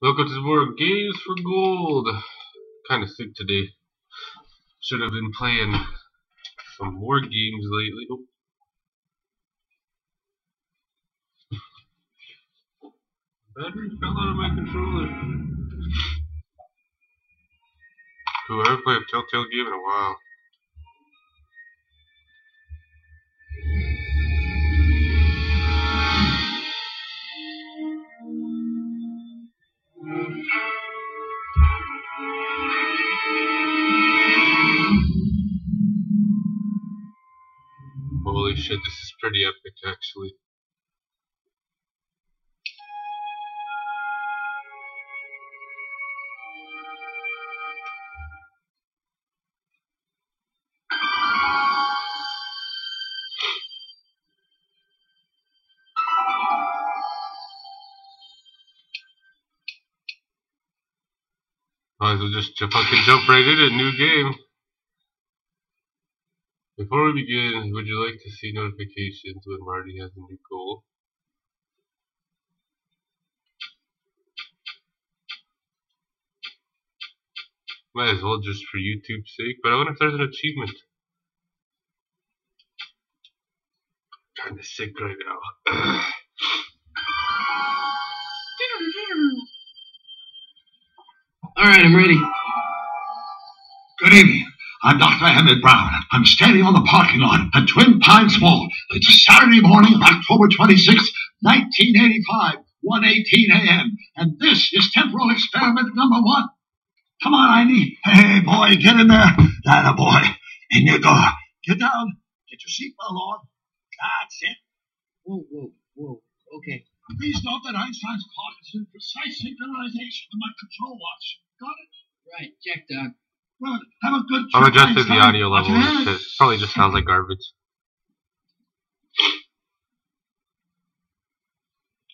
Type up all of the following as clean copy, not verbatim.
Welcome to more games for gold. Kind of sick today. Should have been playing some more games lately. Oh. Battery fell out of my controller. Ooh, I haven't played a Telltale game in a while. Holy shit, this is pretty epic actually. Might as well just fucking jump right in a new game. Before we begin, would you like to see notifications when Marty has a new goal? Might as well just for YouTube's sake, but I wonder if there's an achievement. I'm kinda sick right now. Alright, I'm ready. Good evening. I'm Dr. Emmett Brown. I'm standing on the parking lot at Twin Pines Mall. It's Saturday morning, October 26, 1985, 1:18 a.m. And this is temporal experiment number 1. Come on, Heidi. Hey, boy, get in there. That a boy. In you go. Get down. Get your seatbelt on. That's it. Whoa. Okay. Please note that Einstein's clock is in precise synchronization with my control watch. Got it? Right, check, Doc. Good. Have a good trip. I've adjusted the Einstein. audio level because it probably just sounds like garbage.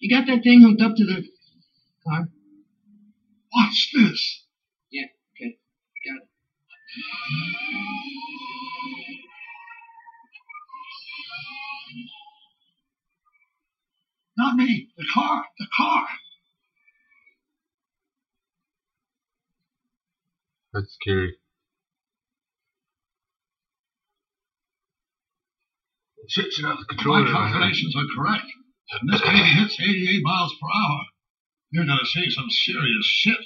You got that thing hooked up to the car? Watch this. Yeah, okay. Got it. Not me. The car. The car. That's scary. Shit, the controller. My calculations are correct. And this baby hits 88 miles per hour. You're gonna see some serious shit.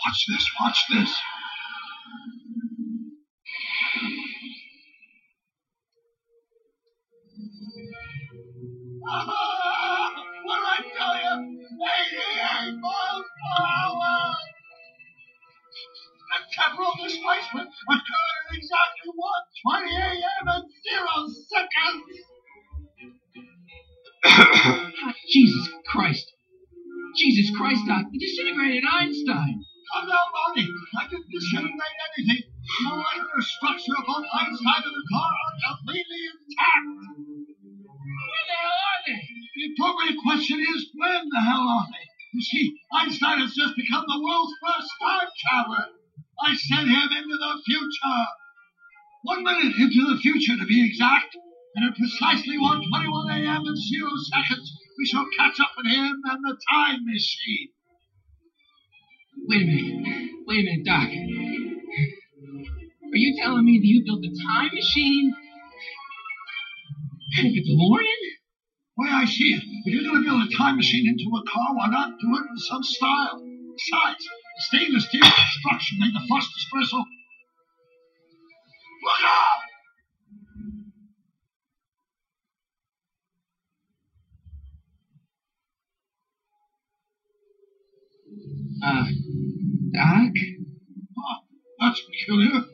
Watch this. Watch this. What did I tell you? 88 miles per hour! The temporal displacement occurred at exactly 1:20 a.m. and 0 seconds! Jesus Christ, Doc. You disintegrated Einstein. Calm down, Marty. I didn't disintegrate anything. The molecular structure of both Einstein and the car are completely intact. Where the hell are they? The appropriate question is, when the hell are they? You see, Einstein has just become the world's first time traveler. I sent him into the future. 1 minute into the future, to be exact. And at precisely 1:21 a.m. and 0 seconds, we shall catch up with him and the time machine. Wait a minute, Doc. Are you telling me that you built a time machine? Out of a DeLorean? The way I see it, if you're going to build a time machine into a car, why not do it in some style? Besides, the stainless steel construction made the first espresso. Look out! Doc? Oh, that's peculiar.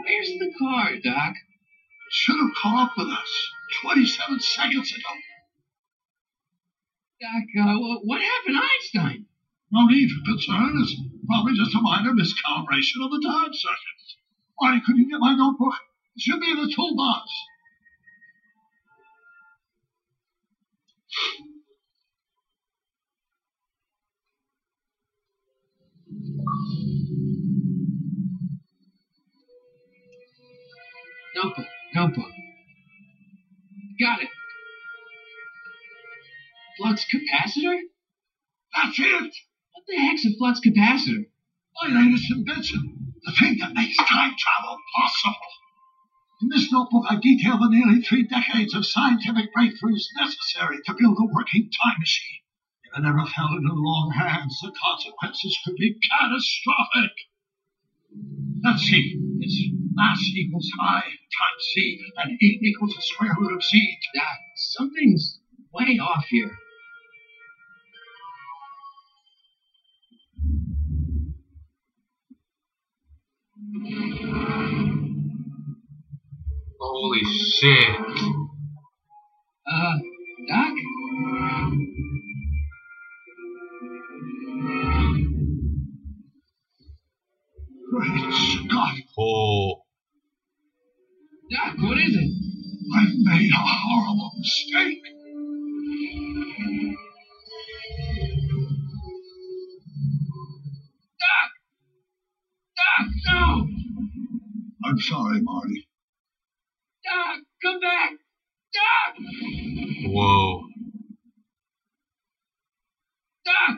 Where's the car, Doc? It should have caught up with us 27 seconds ago. Doc, what happened to Einstein? No need for concern. It's probably just a minor miscalibration of the time circuits. Marty, could you get my notebook? It should be in the toolbox. Notebook. Got it. Flux capacitor? That's it! What the heck's a flux capacitor? My latest invention. The thing that makes time travel possible. In this notebook, I detail the nearly 3 decades of scientific breakthroughs necessary to build a working time machine. If it ever fell into the wrong hands, the consequences could be catastrophic. Let's see. It's mass equals I times C, and 8 equals the square root of C. Doc, something's way off here. Holy shit. Doc? Great Scott! Oh. Doc, what is it? I've made a horrible mistake. Doc! Doc, no! I'm sorry, Marty. Doc, come back! Doc! Whoa. Doc!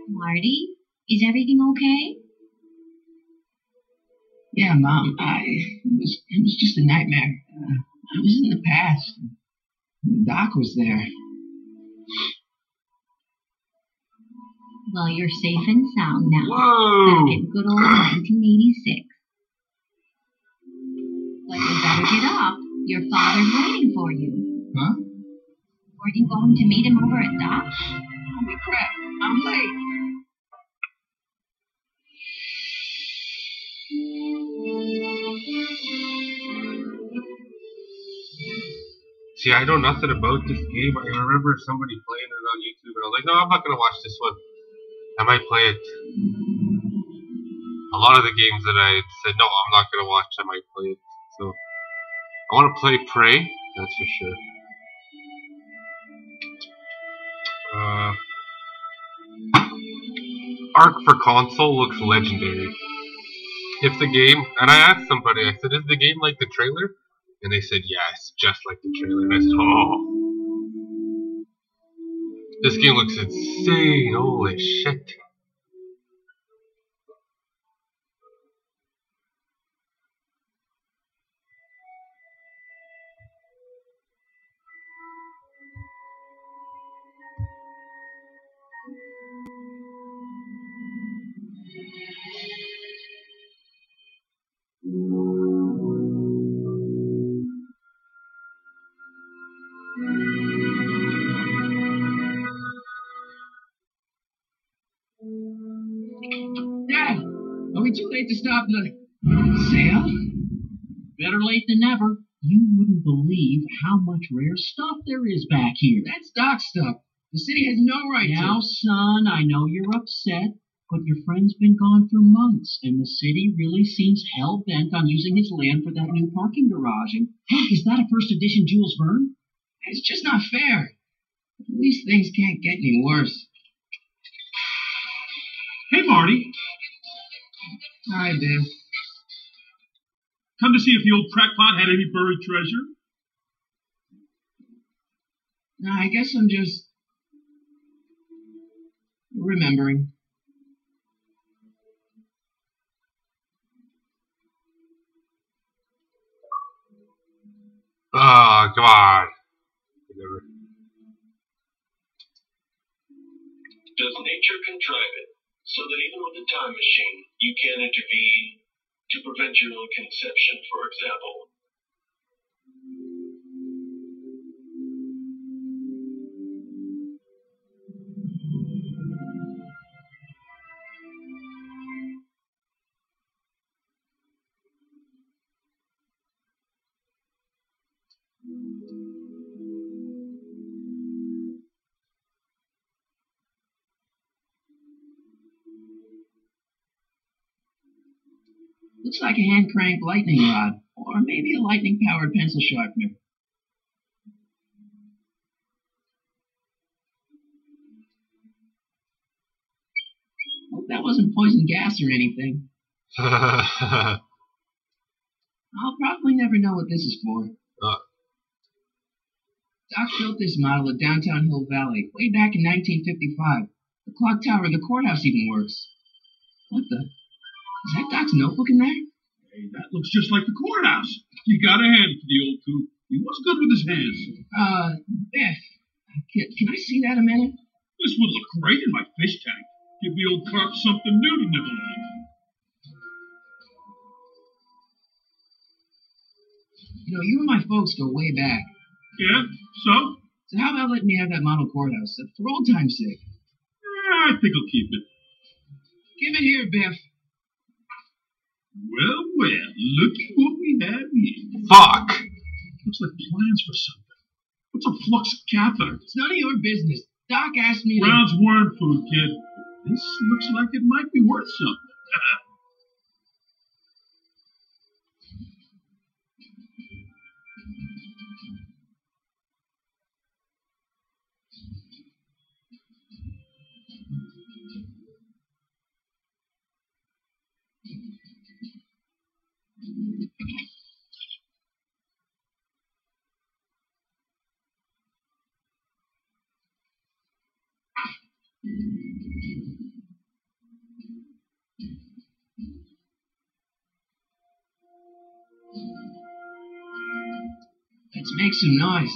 Marty, is everything okay? Yeah, Mom, it was just a nightmare. I was in the past. Doc was there. Well, you're safe and sound now. Whoa! Back in good old 1986. But you better get up. Your father's waiting for you. Huh? Weren't you going to meet him over at Doc's? Holy crap, I'm late. See, I know nothing about this game. I remember somebody playing it on YouTube, and I was like, no, I'm not going to watch this one. I might play it. A lot of the games that I said, no, I'm not going to watch, I might play it. So, I want to play Prey, that's for sure. Arc for console looks legendary. If the game, and I asked somebody, I said, is the game like the trailer? And they said, yes, just like the trailer. And I said, oh. This game looks insane, holy shit. Dad, are we too late to stop the sale? Better late than never. You wouldn't believe how much rare stuff there is back here. That's Doc stuff. The city has no right Now, to. son, I know you're upset, but your friend's been gone for months, and the city really seems hell-bent on using his land for that new parking garage. And, hey, is that a first edition Jules Verne? It's just not fair. These things can't get any worse. Hey, Marty. Hi, Dan. Come to see if the old crackpot had any buried treasure? No, I guess I'm just remembering. Oh, come on. Whatever. Does nature contrive it so that even with a time machine, you can intervene to prevent your own conception, for example? Looks like a hand-cranked lightning rod, or maybe a lightning-powered pencil sharpener. Hope that wasn't poison gas or anything. uh, I'll probably never know what this is for. Doc built this model at downtown Hill Valley way back in 1955. The clock tower in the courthouse even works. What the? Is that Doc's notebook in there? Hey, that looks just like the courthouse. You gotta hand it to the old coot. He was good with his hands. Biff, can I see that a minute? This would look great in my fish tank. Give the old carp something new to nibble on. You know, you and my folks go way back. Yeah? So? So how about letting me have that model courthouse for old time's sake? I think I'll keep it. Give it here, Biff. Well, looky what we have here. fuck! Looks like plans for something. What's a flux catheter? It's none of your business. Doc asked me to... Brown's worm food, kid. This looks like it might be worth something. Let's make some noise.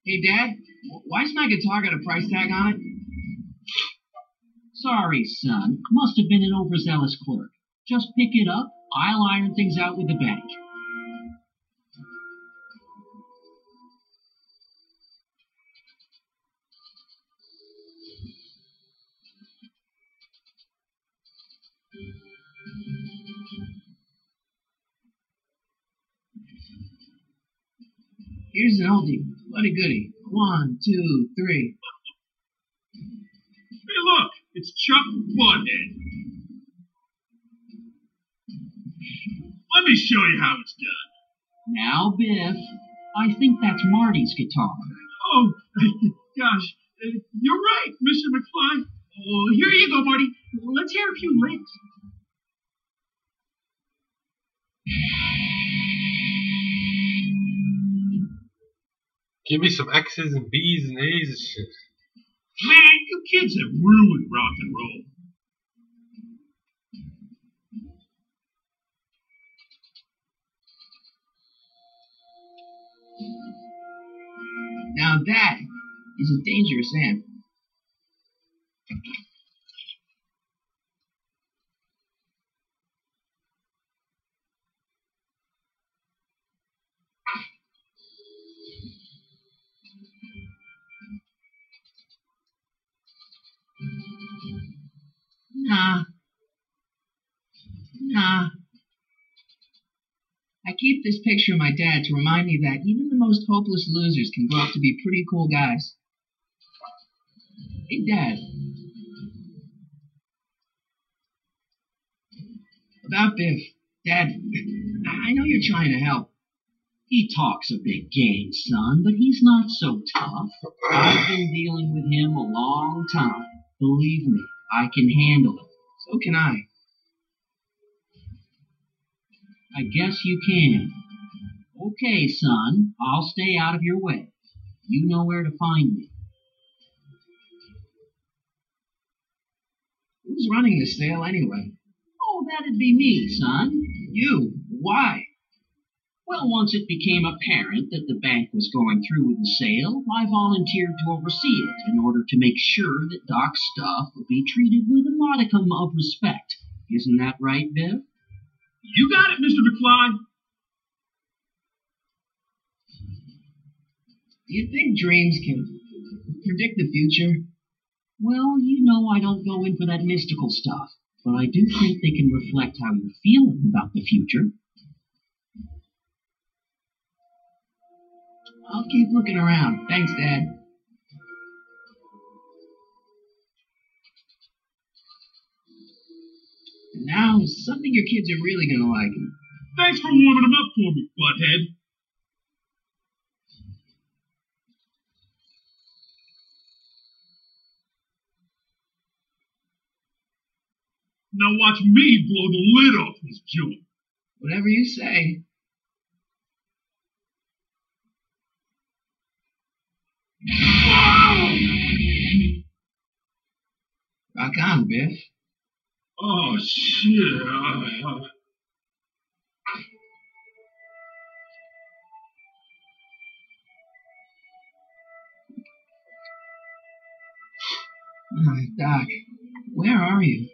Hey, Dad, why's my guitar got a price tag on it? Sorry, son. Must have been an overzealous clerk. Just pick it up. I'll iron things out with the bank. Here's an oldie. What a goodie. 1, 2, 3. Hey, look! It's Chuck Butthead. Let me show you how it's done. Now, Biff, I think that's Marty's guitar. Oh, gosh. You're right, Mr. McFly. Oh, here you go, Marty. Let's hear a few licks. Give me some X's and B's and A's and shit. Man, you kids have ruined rock and roll. Now that is a dangerous amp. Nah. I keep this picture of my dad to remind me that even the most hopeless losers can grow up to be pretty cool guys. Hey, Dad. About Biff. Dad, I know you're trying to help. He talks a big game, son, but he's not so tough. I've been dealing with him a long time. Believe me, I can handle it. So can I. I guess you can. Okay, son, I'll stay out of your way. You know where to find me. Who's running the sale anyway? Oh, that'd be me, son. You. Why? Well, once it became apparent that the bank was going through with the sale, I volunteered to oversee it in order to make sure that Doc's stuff would be treated with a modicum of respect. Isn't that right, Biff? You got it, Mr. McFly. Do you think dreams can predict the future? Well, you know I don't go in for that mystical stuff, but I do think they can reflect how you're feeling about the future. I'll keep looking around. Thanks, Dad. And now, something your kids are really gonna like. Thanks for warming them up for me, butthead. Now watch me blow the lid off this joint. Whatever you say. Rock on, Biff. Oh, shit. Doc, where are you?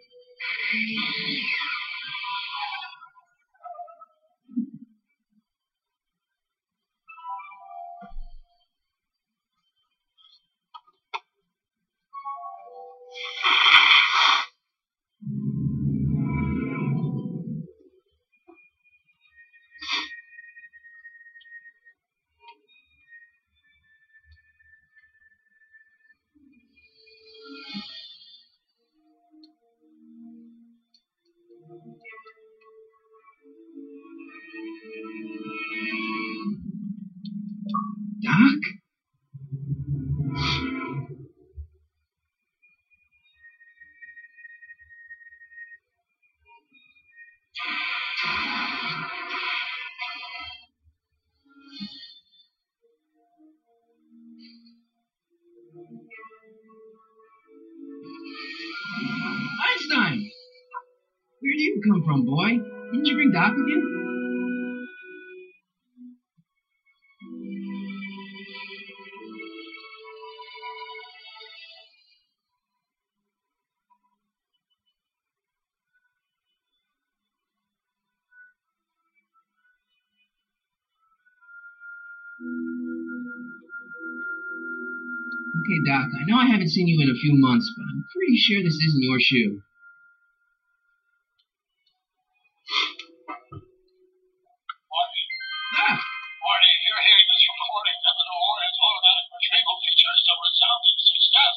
Doc? Einstein! Where did you come from, boy? Didn't you bring Doc with you? Okay, Doc, I know I haven't seen you in a few months, but I'm pretty sure this isn't your shoe. Doc! Marty, your hearing is recording, and the DeLorean's automatic retrieval feature is a resounding success.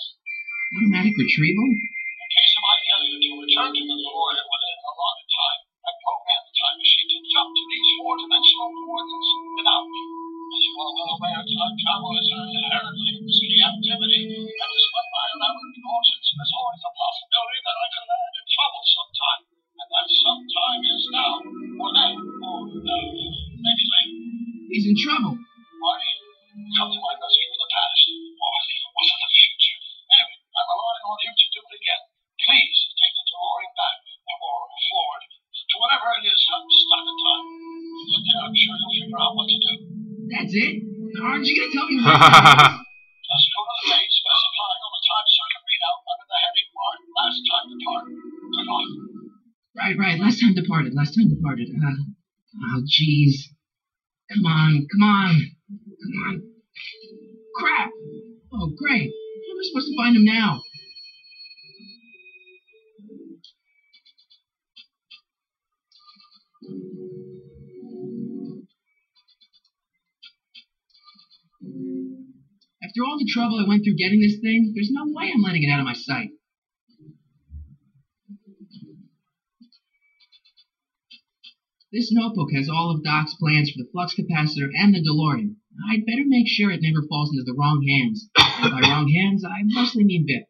Automatic retrieval? In case of my failure to return to the DeLorean within an allotted time, I programmed the time machine to jump to these four-dimensional coordinates without me. As you are well aware, time travel is an inherently risky activity, and despite my elaborate precautions, there's always a possibility that I could land in trouble sometime. And that sometime is now, or then, or maybe later. He's in trouble. Marty, come to my rescue in the past, or in the future. Anyway, I'm relying on you to do it again. Please take the DeLorean back, or forward, to whatever it is I'm stuck in time. When you get there, I'm sure you'll figure out what to do. That's it? Aren't you gonna tell me what? Just go to the date specifying on the time circuit readout under the heading marked last time departed. Good luck. Right. Last time departed. Oh, jeez. Come on. Crap. Oh, great. How am I supposed to find him now? After all the trouble I went through getting this thing, there's no way I'm letting it out of my sight. This notebook has all of Doc's plans for the flux capacitor and the DeLorean. I'd better make sure it never falls into the wrong hands. And by wrong hands, I mostly mean Biff.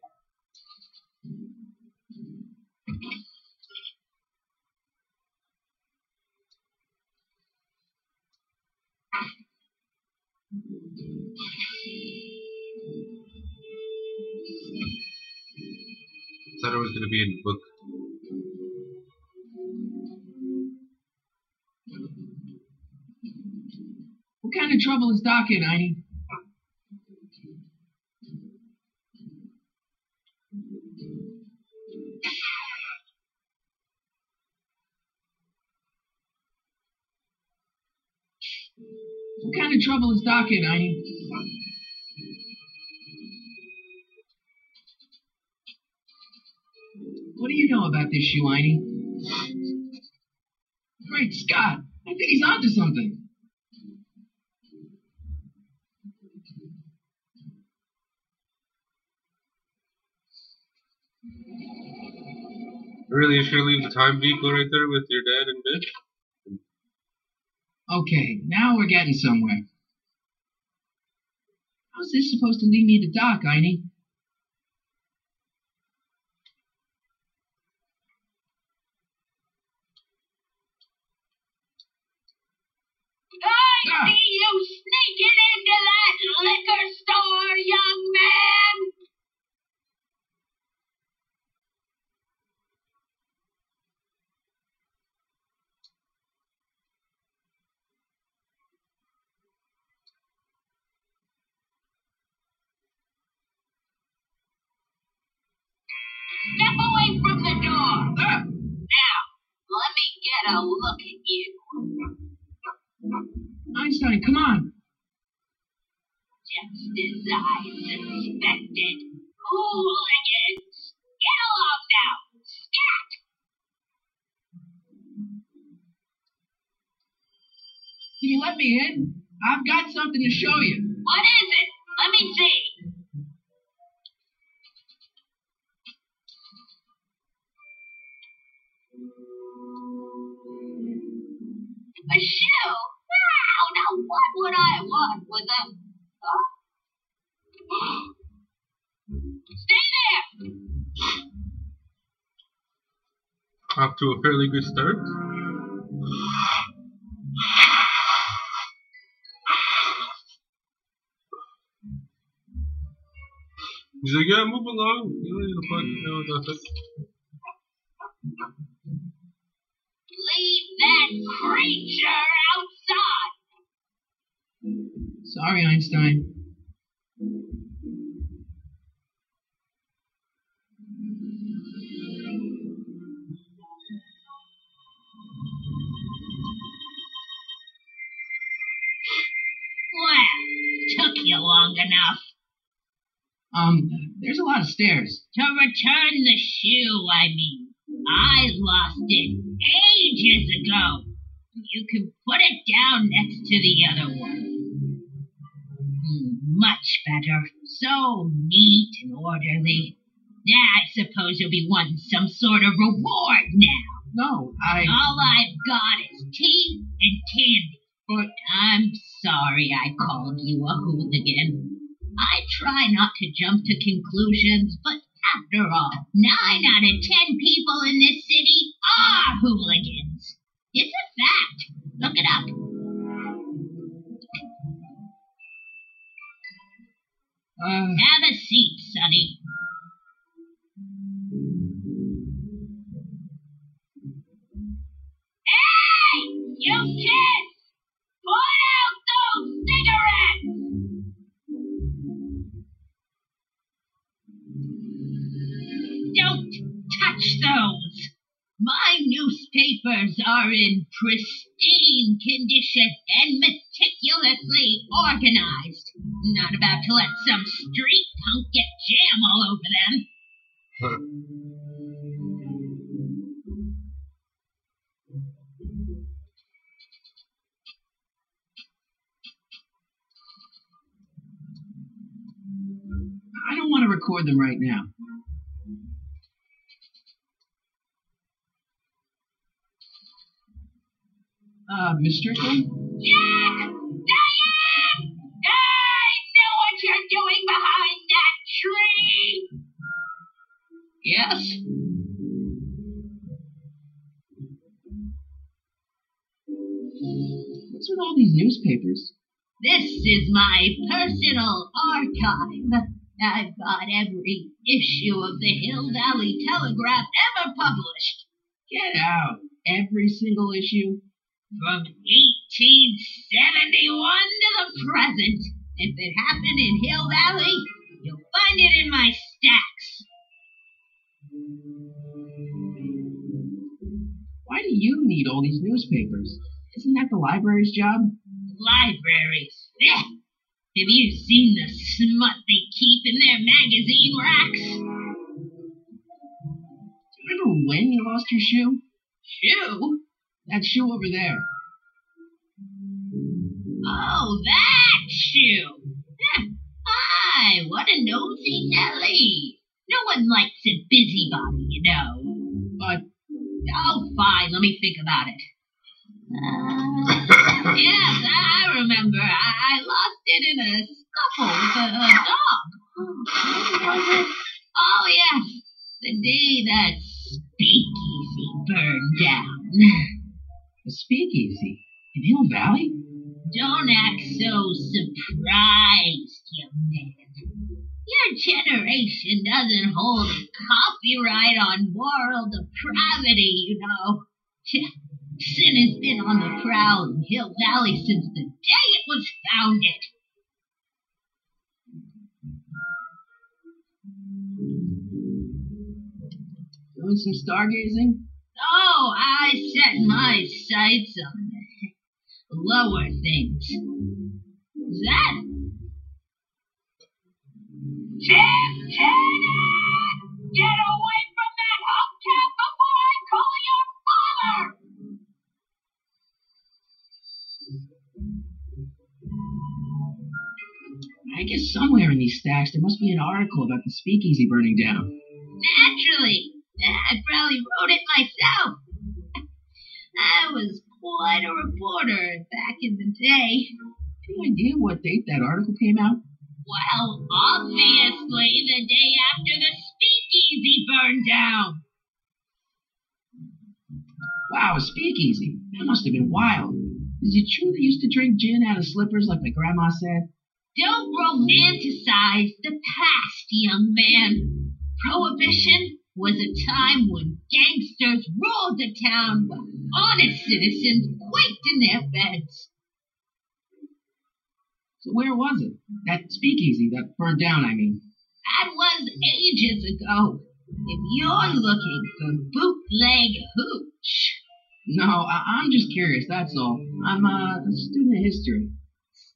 Thought it was going to be in the book. What kind of trouble is Doc in, Einie? What kind of trouble is Doc in, Einie? What do you know about this shoe, Einie? Great Scott! I think he's onto something. Really, you should leave the time vehicle right there with your dad and Biff. Okay, now we're getting somewhere. How's this supposed to lead me to Doc, Einie? I see you sneaking into that liquor store, young man! Step away from the door! Now, let me get a look at you. Einstein, come on! Just as I suspected. Hooligans! Get along now! Scat! Can you let me in? I've got something to show you. What is it? Let me see. A shoe? Wow, now what would I want with a... Huh? Stay there! Off to a fairly good start. He's like, yeah, move along. Nothing. Leave that creature outside! Sorry, Einstein. Well, took you long enough. There's a lot of stairs. To return the shoe, I mean. I lost it ages ago. You can put it down next to the other one. Much better. So neat and orderly. I suppose you'll be wanting some sort of reward now. No, All I've got is tea and candy. But I'm sorry I called you a hooligan. I try not to jump to conclusions, but after all, 9 out of 10 people in this city are hooligans. It's a fact. Look it up. Have a seat, Sonny. Hey, you kids! Put out those cigarettes! Don't touch those! My newspapers are in pristine condition and meticulously organized. Not about to let some street punk get jam all over them. I don't want to record them right now. Miss Strickland? Jack! Diane! I know what you're doing behind that tree! Yes? What's with all these newspapers? This is my personal archive. I've got every issue of the Hill Valley Telegraph ever published. Get out. Every single issue? From 1871 to the present. If it happened in Hill Valley, you'll find it in my stacks. Why do you need all these newspapers? Isn't that the library's job? Libraries. Have you seen the smut they keep in their magazine racks? Do you remember when you lost your shoe? Shoe? That shoe over there. Oh, that shoe. Hi, what a nosy Nelly. No one likes a busybody, you know. but... Oh, fine. Let me think about it. Yes, I remember. I lost it in a scuffle with a dog. Oh, yes. The day that speakeasy burned down. A speakeasy? In Hill Valley? Don't act so surprised, young man. Your generation doesn't hold a copyright on moral depravity, you know. Sin has been on the prowl in Hill Valley since the day it was founded. Doing some stargazing? Oh, I set my sights on lower things. Is that? Tim! Get away from that hubcap before I call your father! I guess somewhere in these stacks there must be an article about the speakeasy burning down. Naturally. I probably wrote it myself. I was quite a reporter back in the day. Any idea what date that article came out? Well, obviously the day after the speakeasy burned down. Wow, a speakeasy. That must have been wild. Is it true they used to drink gin out of slippers like my grandma said? Don't romanticize the past, young man. Prohibition was a time when gangsters ruled the town while honest citizens quaked in their beds. So where was it? That speakeasy that burned down, I mean. That was ages ago. If you're looking for bootleg hooch. No, I'm just curious, that's all. I'm a student of history.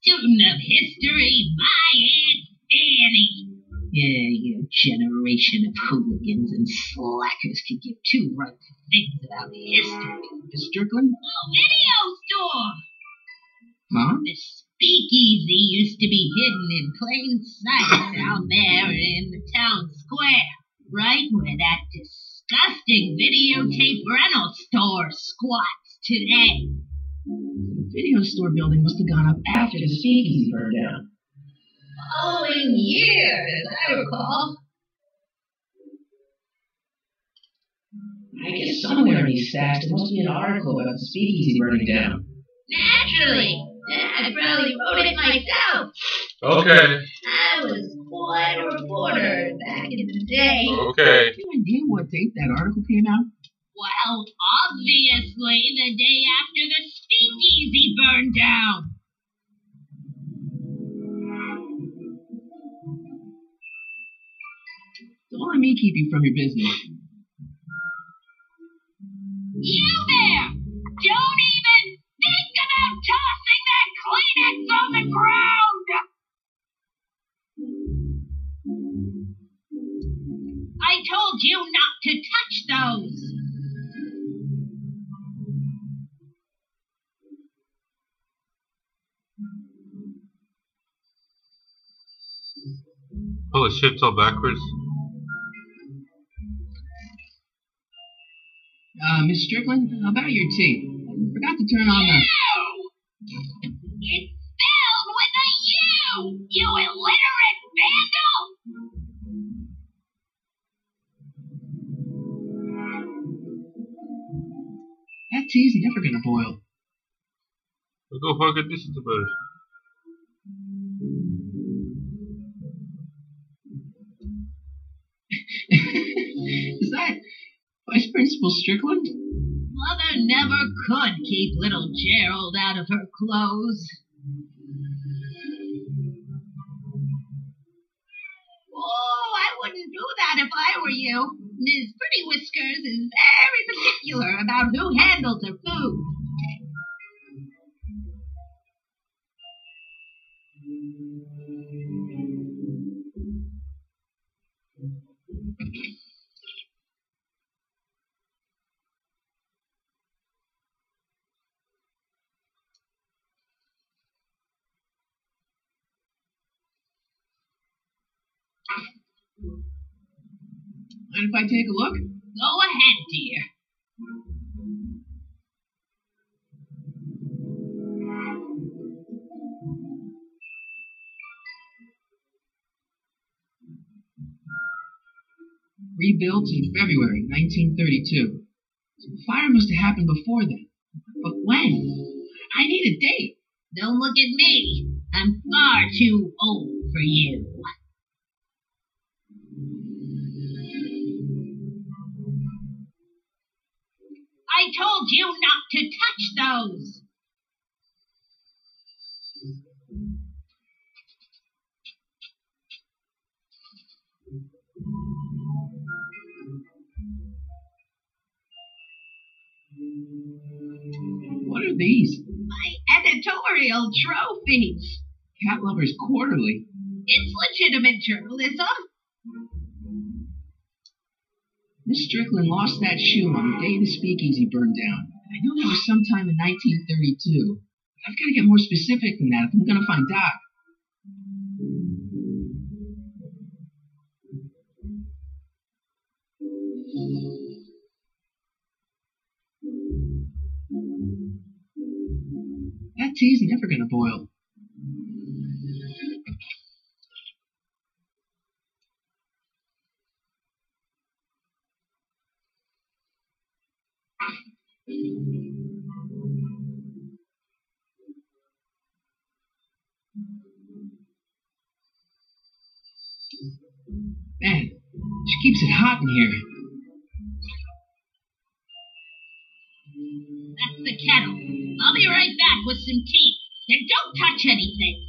Student of history, my Aunt Annie. Yeah, your generation of hooligans and slackers can give two right things about history. Miss Strickland? Oh, video store! Huh? The speakeasy used to be hidden in plain sight down there in the town square, right where that disgusting videotape rental store squats today. The video store building must have gone up after the speakeasy burned down. Following year, as I recall. I guess somewhere in these stacks there must be an article about the speakeasy burning down. Naturally. I probably wrote it myself. Okay. I was quite a reporter back in the day. Okay. Any idea what date that article came out? Well, obviously the day after the speakeasy burned down. Don't let me keep you from your business. You there! Don't even think about tossing that Kleenex on the ground! I told you not to touch those! Holy shit, it's all backwards. Miss Strickland, about your tea. I forgot to turn on the... You! It's spelled with a U! You illiterate vandal! That tea's never gonna boil. We'll go fucking do something about it. Is that Vice Principal Strickland? Mother never could keep little Gerald out of her clothes. Oh, I wouldn't do that if I were you. Ms. Pretty Whiskers is very particular about who handles her food. Mind if I take a look? Go ahead, dear. Rebuilt in February 1932. So the fire must have happened before then. But when? I need a date. Don't look at me. I'm far too old for you. I told you not to touch those. What are these? My editorial trophies. Cat Lovers Quarterly. It's legitimate journalism. Miss Strickland lost that shoe on the day the speakeasy burned down. I know that was sometime in 1932. I've got to get more specific than that if I'm going to find Doc. That tea's never going to boil. Man, she keeps it hot in here. That's the kettle. I'll be right back with some tea. And don't touch anything.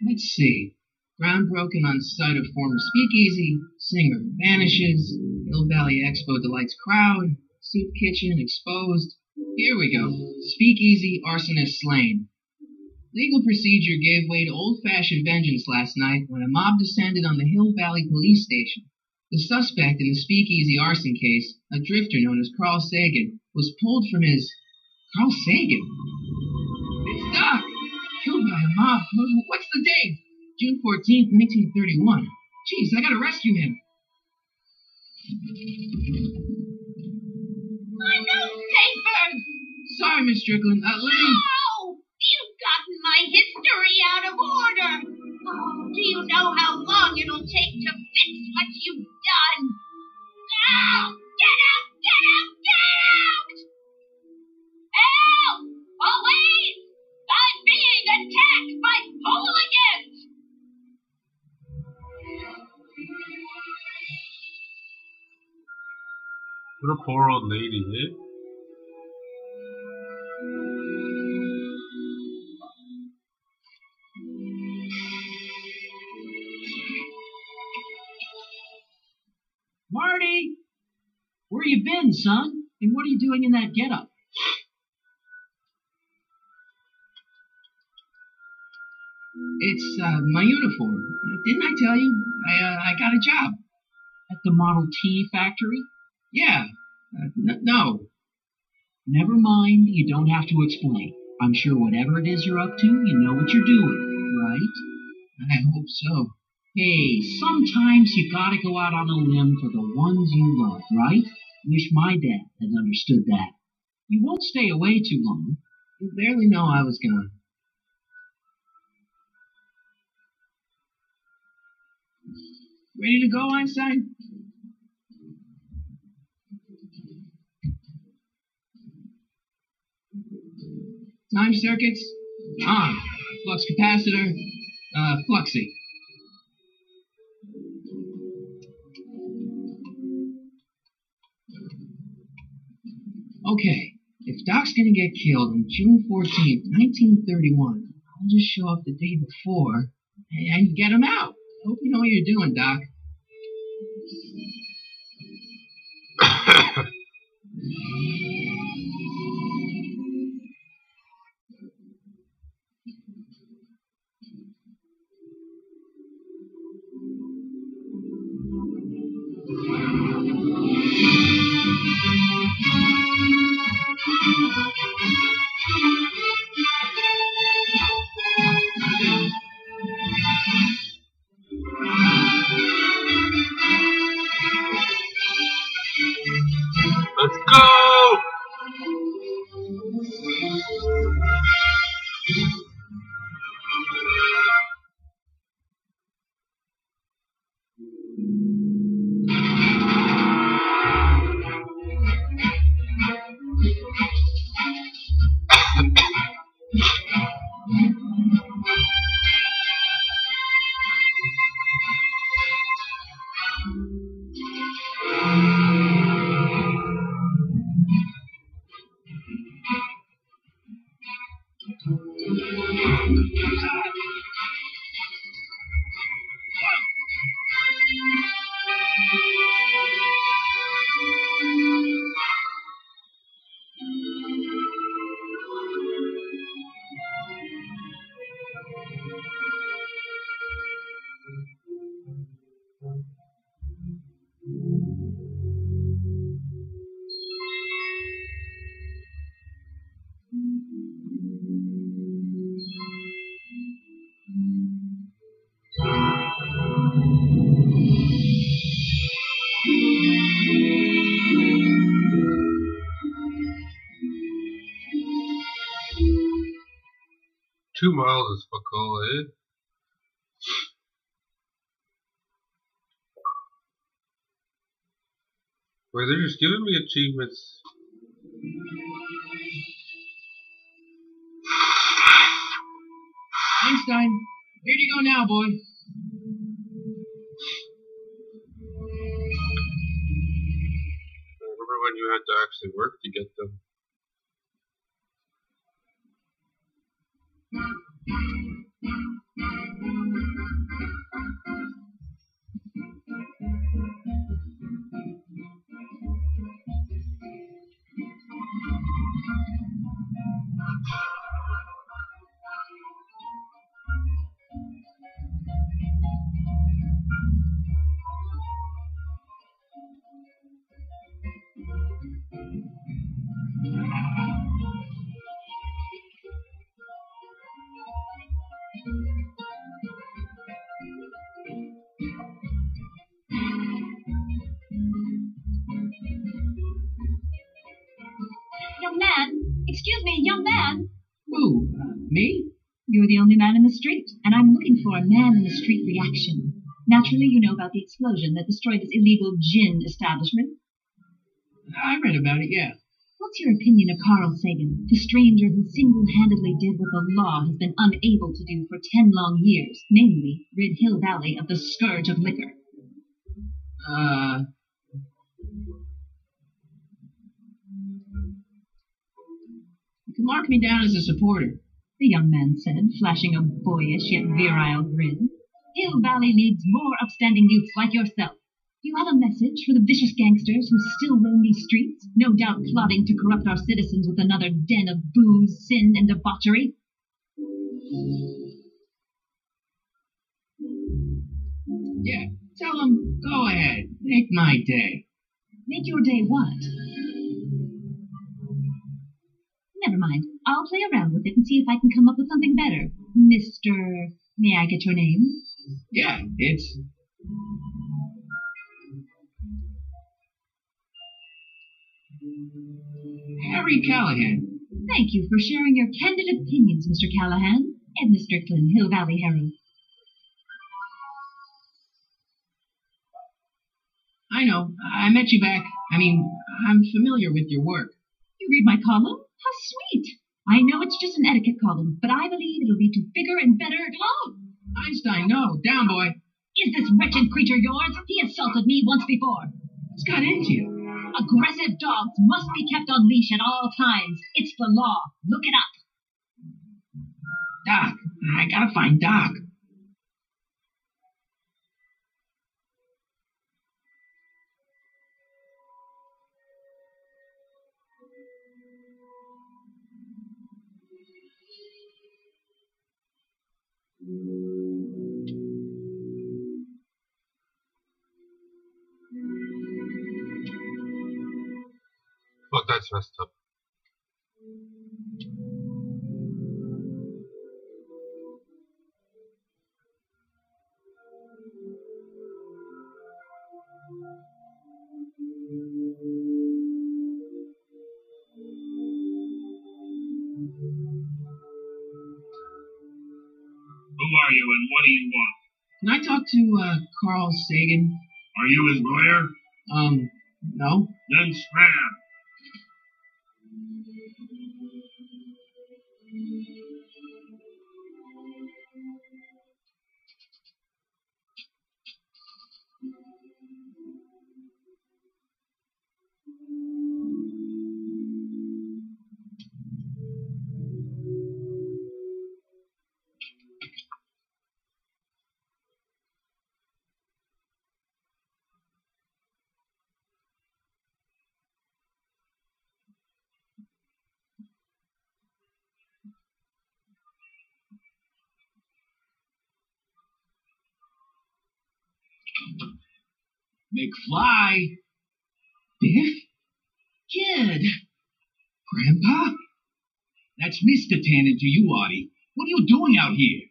Let's see. Ground broken on site of former speakeasy. Singer vanishes. Hill Valley Expo delights crowd. Soup kitchen exposed. Here we go. Speakeasy arsonist slain. Legal procedure gave way to old-fashioned vengeance last night when a mob descended on the Hill Valley Police Station. The suspect in the speakeasy arson case, a drifter known as Carl Sagan, was pulled from his... Carl Sagan? It's Doc! Killed by a mob. What's the date? June 14th, 1931. Jeez, I gotta rescue him. My newspapers! Sorry, Miss Strickland. Let me... No! You've gotten my history out of order! Oh, do you know how long it'll take to fix what you've done? Now! Get out! Get out! Get out! Help! Police! I'm being attacked by hooligans! What a poor old lady, eh? Marty! Where you been, son? And what are you doing in that getup? It's, my uniform. Didn't I tell you? I got a job. At the Model T factory? Yeah. No. Never mind, you don't have to explain. I'm sure whatever it is you're up to, you know what you're doing, right? I hope so. Hey, sometimes you gotta go out on a limb for the ones you love, right? Wish my dad had understood that. You won't stay away too long. You barely know I was gone. Ready to go, Einstein? Time circuits on. Flux capacitor fluxing. Okay, if Doc's gonna get killed on June 14th, 1931, I'll just show up the day before and get him out. Hope you know what you're doing, Doc. $2 is fuck all, eh? Wait, they're just giving me achievements. Einstein, where do you go now, boy? I remember when you had to actually work to get them. Young man, excuse me, young man. Who? Me? You're the only man in the street, and I'm looking for a man in the street reaction. Naturally, you know about the explosion that destroyed this illegal gin establishment. I read about it, yeah. What's your opinion of Carl Sagan, the stranger who single-handedly did what the law has been unable to do for 10 long years, namely, rid Hill Valley of the scourge of liquor? You can mark me down as a supporter. The young man said, flashing a boyish yet virile grin. Hill Valley needs more upstanding youths like yourself. Do you have a message for the vicious gangsters who still roam these streets, no doubt plotting to corrupt our citizens with another den of booze, sin, and debauchery? Yeah, tell them, go ahead, make my day. Make your day what? Never mind. I'll play around with it and see if I can come up with something better. Mr. May I get your name? Yeah, it's... Harry Callahan. Thank you for sharing your candid opinions, Mr. Callahan. Edna Strickland, Hill Valley Herald. I know. I met you back. I'm familiar with your work. You read my column? How sweet. I know it's just an etiquette column, but I believe it'll lead to bigger and better... Oh! Einstein, no. Down, boy. Is this wretched creature yours? He assaulted me once before. What's got into you? Aggressive dogs must be kept on leash at all times. It's the law. Look it up. Doc. I gotta find Doc. Fuck, that's messed up. Who are you and what do you want? Can I talk to, Carl Sagan? Are you his lawyer? No. Then swear. McFly? Biff? Kid? Grandpa? That's Mr. Tannen to you, Artie. What are you doing out here?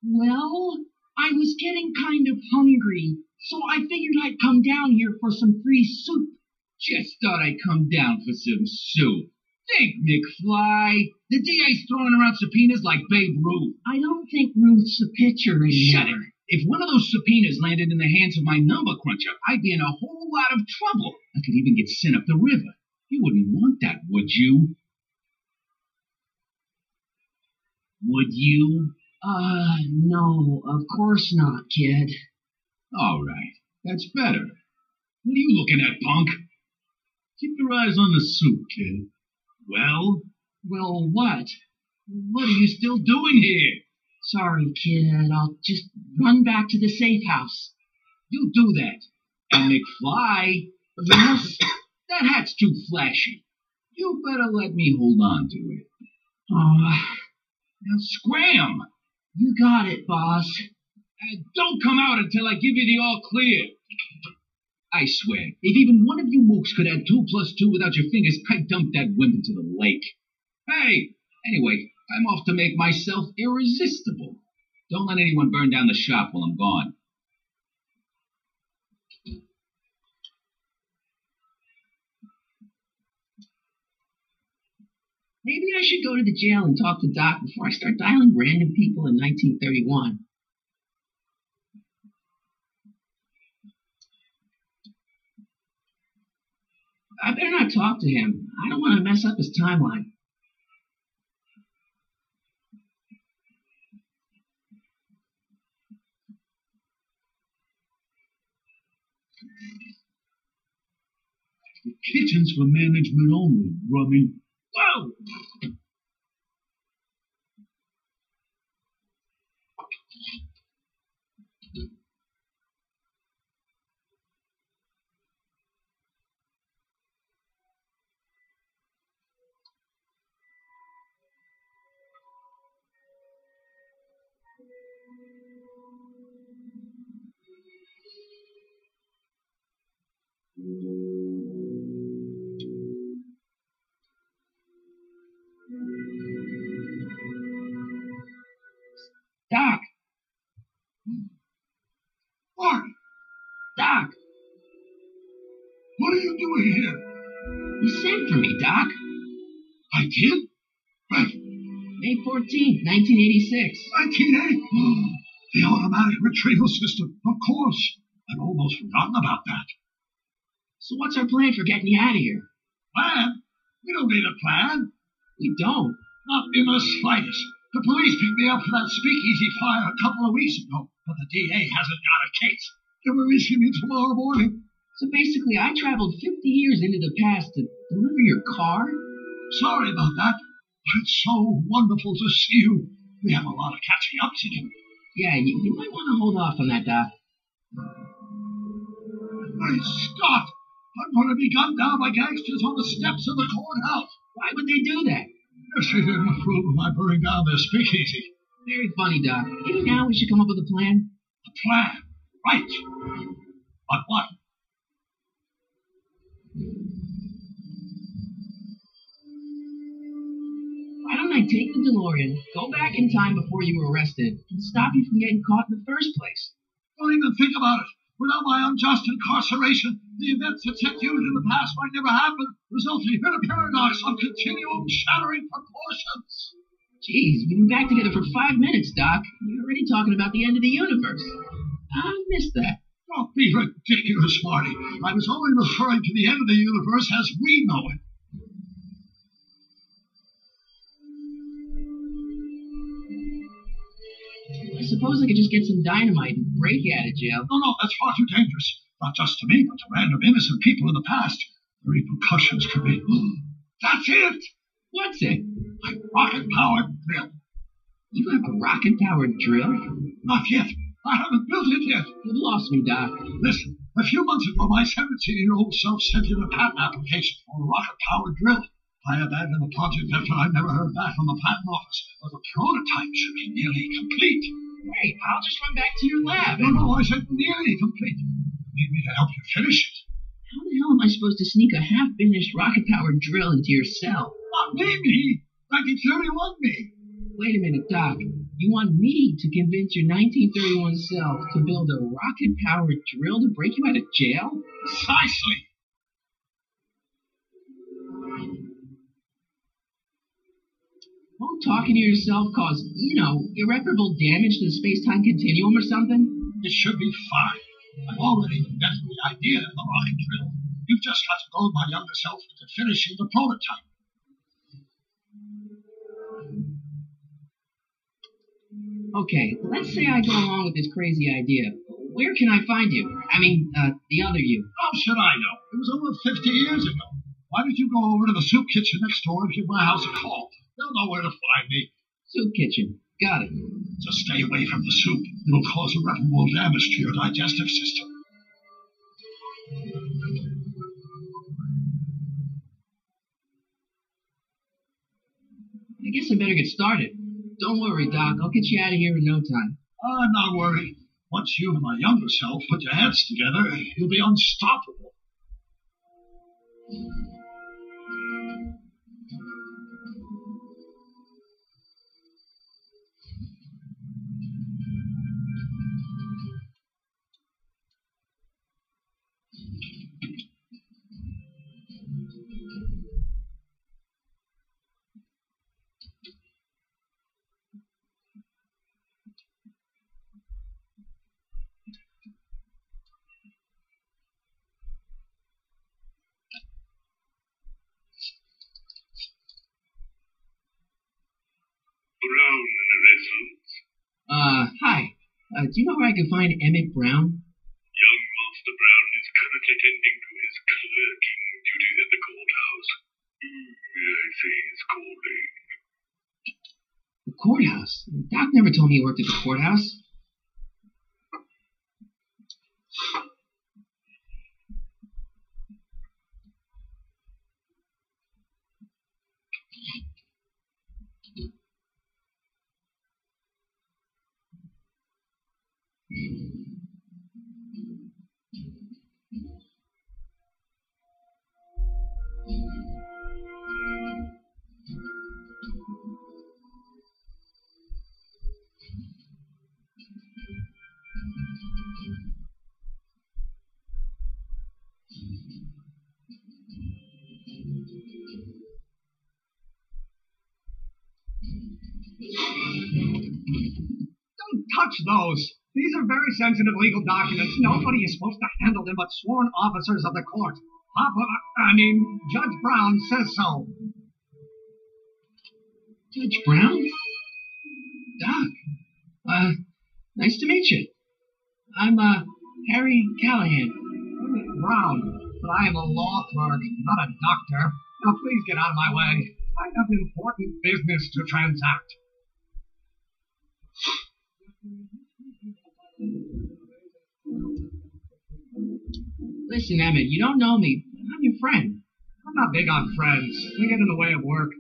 Well, I was getting kind of hungry, so I figured I'd come down here for some free soup. Just thought I'd come down for some soup. Think, McFly. The DA's throwing around subpoenas like Babe Ruth. I don't think Ruth's a pitcher anymore. Shut it. If one of those subpoenas landed in the hands of my number cruncher, I'd be in a whole lot of trouble. I could even get sent up the river. You wouldn't want that, would you? Would you? No, of course not, kid. All right, that's better. What are you looking at, punk? Keep your eyes on the soup, kid. Well, what? What are you still doing here? Sorry, kid. I'll just run back to the safe house. You do that. And McFly? Yes? That hat's too flashy. You better let me hold on to it. Now scram! You got it, boss. And don't come out until I give you the all clear. I swear, if even one of you mooks could add 2 plus 2 without your fingers, I'd dump that wimp into the lake. Hey, anyway, I'm off to make myself irresistible. Don't let anyone burn down the shop while I'm gone. Maybe I should go to the jail and talk to Doc before I start dialing random people in 1931. I better not talk to him. I don't want to mess up his timeline. The kitchen's for management only, Rummy. Whoa! Doc! What? Doc! What are you doing here? You sent for me, Doc. I did? Right. May 14th, 1986. 1980? The automatic retrieval system, of course. I'd almost forgotten about that. So what's our plan for getting you out of here? Plan? We don't need a plan. We don't. Not in the slightest. The police picked me up for that speakeasy fire a couple of weeks ago, but the DA hasn't got a case. They're releasing me tomorrow morning. So basically, I traveled 50 years into the past to deliver your car? Sorry about that. It's so wonderful to see you. We have a lot of catching up to do. Yeah, you might want to hold off on that, Doc. Great Scott! I'm going to be gunned down by gangsters on the steps of the courthouse. Why would they do that? Yes, they didn't approve of my burning down their speakeasy. Very funny, Doc. Maybe now we should come up with a plan. A plan? Right. But what? Why don't I take the DeLorean, go back in time before you were arrested, and stop you from getting caught in the first place? Don't even think about it. Without my unjust incarceration, the events that set you in the past might never happen, resulting in a paradox of continuum shattering proportions. Jeez, we've been back together for 5 minutes, Doc. You're already talking about the end of the universe. I missed that. Don't be ridiculous, Marty. I was only referring to the end of the universe as we know it. I suppose I could just get some dynamite and break you out of jail. No, that's far too dangerous. Not just to me, but to random innocent people in the past. The repercussions could be... That's it! What's it? My rocket-powered drill. You have a rocket-powered drill? Not yet. I haven't built it yet. You've lost me, Doc. Listen, a few months ago, my 17-year-old self sent in a patent application for a rocket-powered drill. I abandoned the project after I never heard back from the patent office, but the prototype should be nearly complete. Great, I'll just run back to your lab. No, I said nearly complete. need me to help you finish it. How the hell am I supposed to sneak a half-finished rocket-powered drill into your cell? Not me. 1931 me. Wait a minute, Doc. You want me to convince your 1931 self to build a rocket-powered drill to break you out of jail? Precisely. Won't talking to yourself cause, irreparable damage to the space-time continuum or something? It should be fine. I've already invented the idea of the rocket drill. You've just got to goad my younger self into finishing the prototype. Okay, let's say I go along with this crazy idea. Where can I find you? I mean, the other you. How should I know? It was over 50 years ago. Why don't you go over to the soup kitchen next door and give my house a call? They'll know where to find me. Soup kitchen. Got it. Just stay away from the soup. It'll cause irreparable damage to your digestive system. I guess I better get started. Don't worry, Doc. I'll get you out of here in no time. I'm not worried. Once you and my younger self put your heads together, you'll be unstoppable. Brown results. Hi. Do you know where I can find Emmett Brown? Young Master Brown is currently tending to his clerking duties at the courthouse. I say he's calling. The courthouse? Doc never told me he worked at the courthouse. Don't touch those. These are very sensitive legal documents. Nobody is supposed to handle them but sworn officers of the court. Judge Brown says so. Judge Brown? Doc. Nice to meet you. I'm, Harry Callahan. Brown, but I am a law clerk, not a doctor. Now please get out of my way. I have important business to transact. Listen, Emmett, you don't know me, but I'm your friend. I'm not big on friends. They get in the way of work.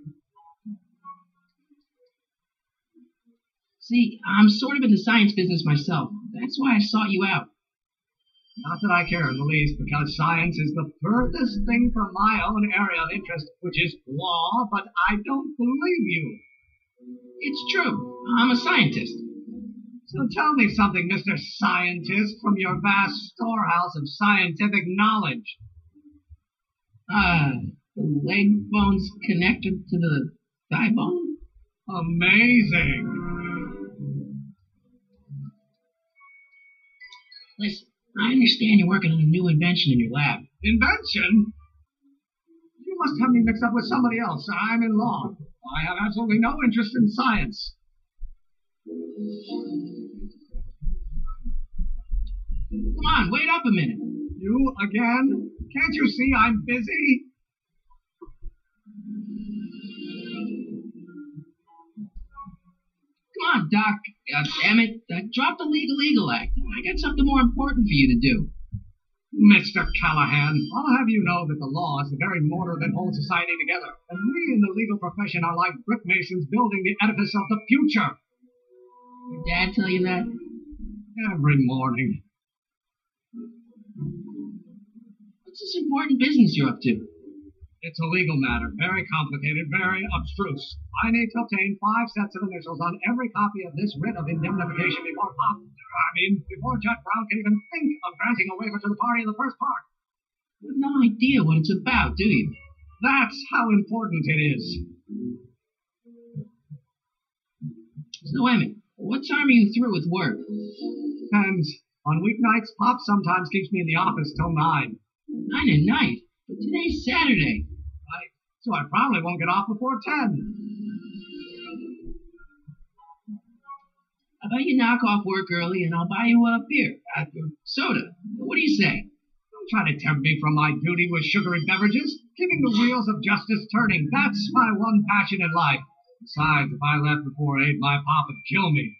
See, I'm sort of in the science business myself. That's why I sought you out. Not that I care in the least, because science is the furthest thing from my own area of interest, which is law, but I don't believe you. It's true. I'm a scientist. So tell me something, Mr. Scientist, from your vast storehouse of scientific knowledge. The leg bone's connected to the thigh bone? Amazing. Listen, I understand you're working on a new invention in your lab. Invention? You must have me mixed up with somebody else. I'm in law. I have absolutely no interest in science. Come on, wait up a minute. You again? Can't you see I'm busy? Come on, Doc. Emmett, drop the Legal Act. I got something more important for you to do. Mr. Callahan, I'll have you know that the law is the very mortar that holds society together, and we in the legal profession are like brick masons building the edifice of the future. Your dad tell you that? Every morning. What's this important business you're up to? It's a legal matter, very complicated, very abstruse. I need to obtain 5 sets of initials on every copy of this writ of indemnification before Judge Brown can even think of granting a waiver to the party in the first part. You have no idea what it's about, do you? That's how important it is. So, wait a minute. What time are you through with work? Depends. On weeknights, Pop sometimes keeps me in the office till 9. 9 at night? But today's Saturday. Right. So I probably won't get off before 10. How about you knock off work early and I'll buy you a beer, soda. What do you say? Don't try to tempt me from my duty with sugary beverages. Keeping the wheels of justice turning, that's my one passion in life. Besides, if I left before 8, my pop would kill me.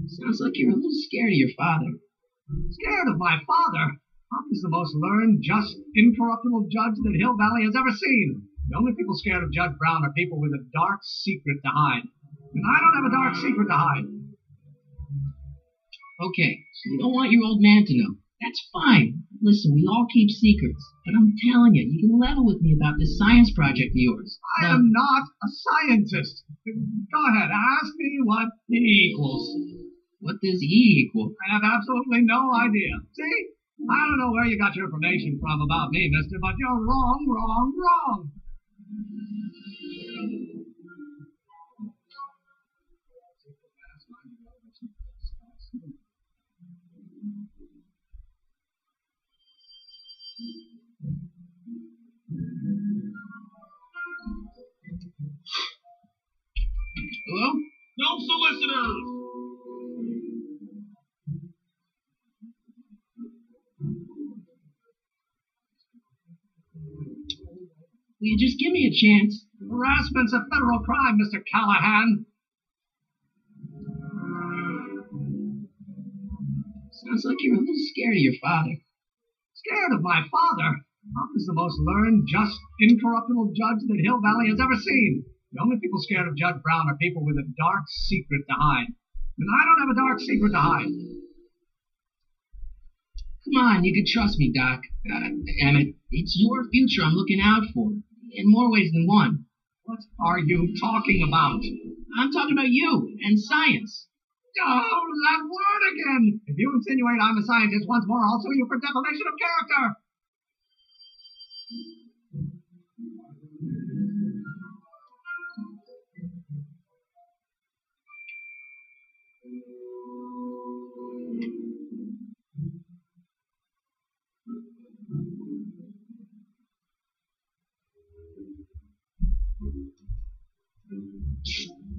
Sounds like you're a little scared of your father. Scared of my father? Pop is the most learned, just, incorruptible judge that Hill Valley has ever seen. The only people scared of Judge Brown are people with a dark secret to hide. And I don't have a dark secret to hide. Okay, so you don't want your old man to know. That's fine. Listen, we all keep secrets. But I'm telling you, you can level with me about this science project of yours. I am not a scientist. Go ahead, ask me what E equals. What does E equal? I have absolutely no idea. See? I don't know where you got your information from about me, mister, but you're wrong, wrong, wrong. Hello? No solicitors! Will you just give me a chance? Harassment's a federal crime, Mr. Callahan. Sounds like you're a little scared of your father. Scared of my father? Pop is the most learned, just, incorruptible judge that Hill Valley has ever seen. The only people scared of Judge Brown are people with a dark secret to hide. And I don't have a dark secret to hide. Come on, you can trust me, Doc. Emmett, it's your future I'm looking out for. In more ways than one. What are you talking about? I'm talking about you and science. Oh, that word again! If you insinuate I'm a scientist once more, I'll sue you for defamation of character.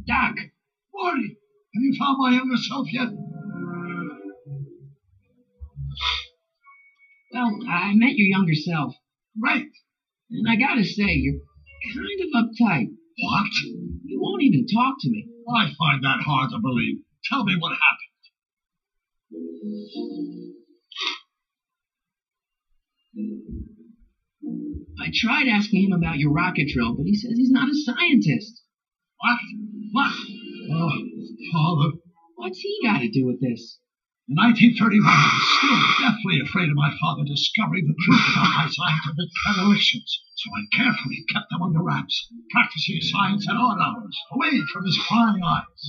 Doc! Morty, have you found my younger self yet? Well, I met your younger self. Right. And I gotta say, you're kind of uptight. What? You won't even talk to me. I find that hard to believe. Tell me what happened. I tried asking him about your rocket drill, but he says he's not a scientist. What? What? Oh, Father. What's he got to do with this? In 1931, I was still deathly afraid of my father discovering the truth about my scientific predilections, so I carefully kept them under wraps, practicing science at odd hours, away from his prying eyes.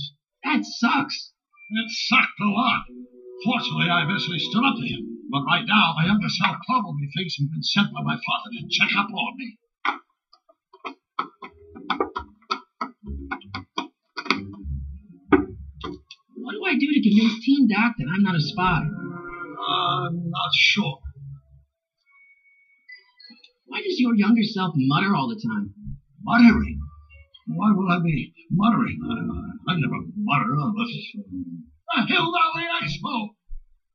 That sucks. It sucked a lot. Fortunately, I eventually stood up to him, but right now, my younger self probably thinks he's been sent by my father to check up on me. What do I do to convince Teen Doc that I'm not a spy? I'm not sure. Why does your younger self mutter all the time? Muttering? Why will I be muttering? I never mutter unless... The Hill Valley Expo!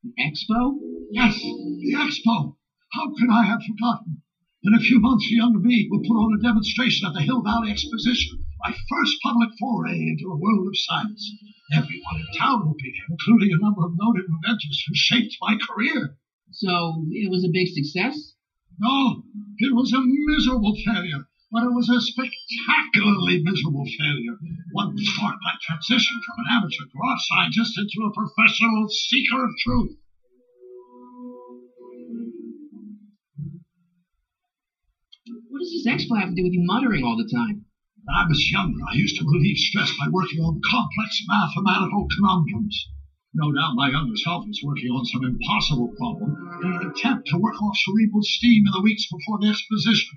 The Expo? Yes, the Expo. How could I have forgotten? In a few months, the younger me will put on a demonstration at the Hill Valley Exposition, my first public foray into the world of science. Everyone in town will be there, including a number of noted inventors who shaped my career. So it was a big success? No, it was a miserable failure, but it was a spectacularly miserable failure. One that marked my transition from an amateur garage scientist into a professional seeker of truth. sex play have to do with you muttering all the time? When I was younger, I used to relieve stress by working on complex mathematical conundrums. No doubt my younger self is working on some impossible problem in an attempt to work off cerebral steam in the weeks before the exposition.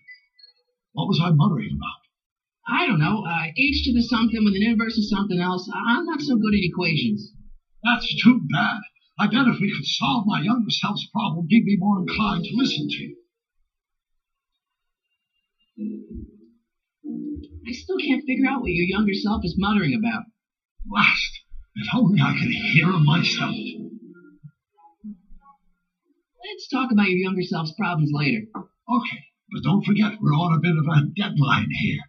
What was I muttering about? I don't know. H to the something with an inverse of something else. I'm not so good at equations. That's too bad. I bet if we could solve my younger self's problem, he'd be more inclined to listen to you. I still can't figure out what your younger self is muttering about. Blast! If only I could hear him myself. Let's talk about your younger self's problems later. Okay, but don't forget we're on a bit of a deadline here.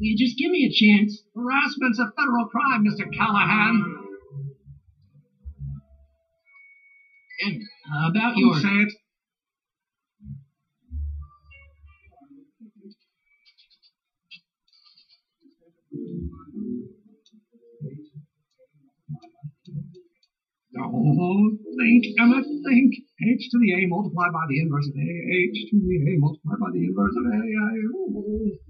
Will you just give me a chance? Harassment's a federal crime, Mr. Callahan. And about your... Say it. Oh, think, Emmett, think. H to the A multiplied by the inverse of A. H to the A multiplied by the inverse of A.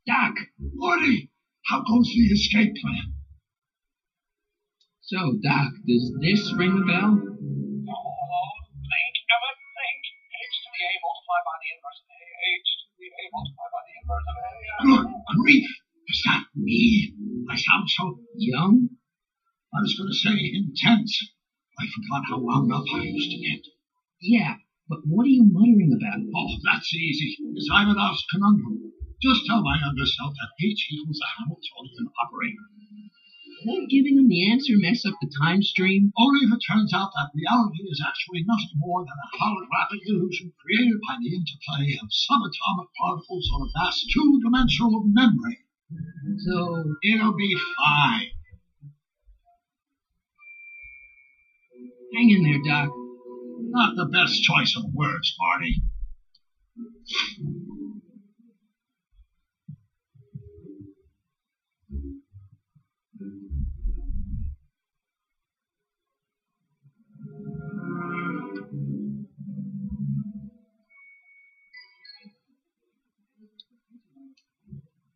Doc! Morty, how goes the escape plan? So, Doc, does this ring the bell? Oh, think, Emmett, think. H to the A multiplied by the inverse of A. H to the A multiplied by the inverse of A. Good grief! Is that me? I sound so Young? I was going to say intense. I forgot how wound up I used to get. Yeah, but what are you muttering about? Oh, that's easy. It's Ivanhoe's conundrum. Just tell my younger self that H equals the Hamiltonian operator. Won't giving him the answer mess up the time stream? Only if it turns out that reality is actually nothing more than a holographic illusion created by the interplay of subatomic particles on a vast two-dimensional membrane. So... It'll be fine. Hang in there, Doc. Not the best choice of words, Marty.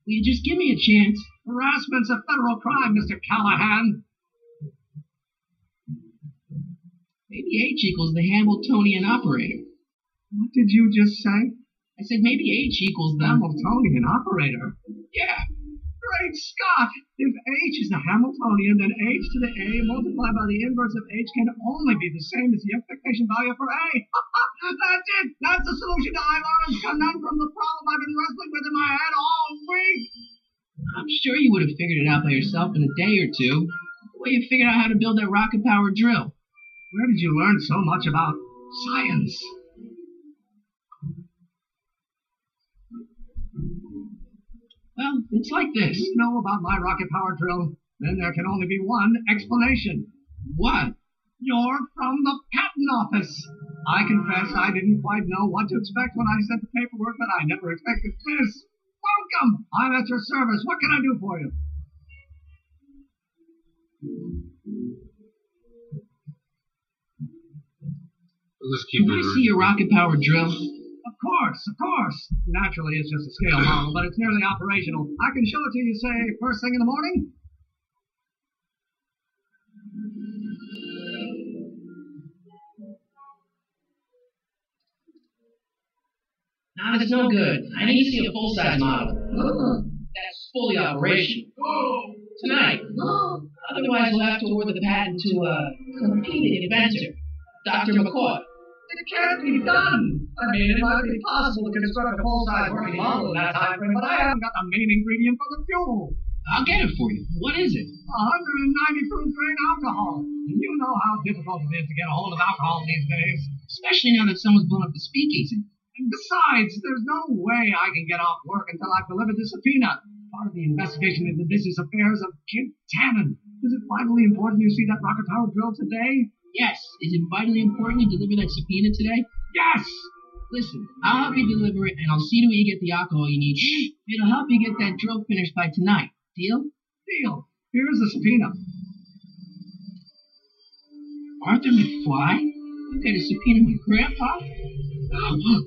Will you just give me a chance? Harassment's a federal crime, Mr. Callahan. Maybe H equals the Hamiltonian operator. What did you just say? I said maybe H equals the... Hamiltonian operator? Yeah. Great Scott! If H is the Hamiltonian, then H to the A multiplied by the inverse of H can only be the same as the expectation value for A. That's it! That's the solution to Ivanhoe's conundrum, the problem I've been wrestling with in my head all week! I'm sure you would have figured it out by yourself in a day or two. The way you figured out how to build that rocket-powered drill. Where did you learn so much about science? Well, it's like this. You know about my rocket-powered drill? Then there can only be one explanation. What? You're from the patent office. I confess I didn't quite know what to expect when I sent the paperwork, but I never expected this. Welcome! I'm at your service. What can I do for you? Let's keep Can it. I see your rocket-powered drill? Of course, of course. Naturally, it's just a scale model, but it's nearly operational. I can show it to you, say, first thing in the morning. Nah, that's no good. I need to see a full-size model. That's fully operational. Tonight. Otherwise, we'll have to award the patent to a competing inventor, Dr. McCoy. It can't be done. I mean, it might be possible to construct a full-size working model in that time frame, but I haven't got the main ingredient for the fuel. I'll get it for you. What is it? 190 proof grain alcohol. And you know how difficult it is to get a hold of alcohol these days. Especially now that someone's blown up the speakeasy. And besides, there's no way I can get off work until I've delivered the subpoena. Part of the investigation into the business affairs of Kid Tannen. Is it vitally important you see that rocket tower drilled today? Yes. Is it vitally important you deliver that subpoena today? Yes! Listen, I'll help you deliver it, and I'll see to it you get the alcohol you need. It'll help you get that drill finished by tonight. Deal? Deal. Here's the subpoena. Arthur McFly? You got a subpoena my grandpa? Oh, look.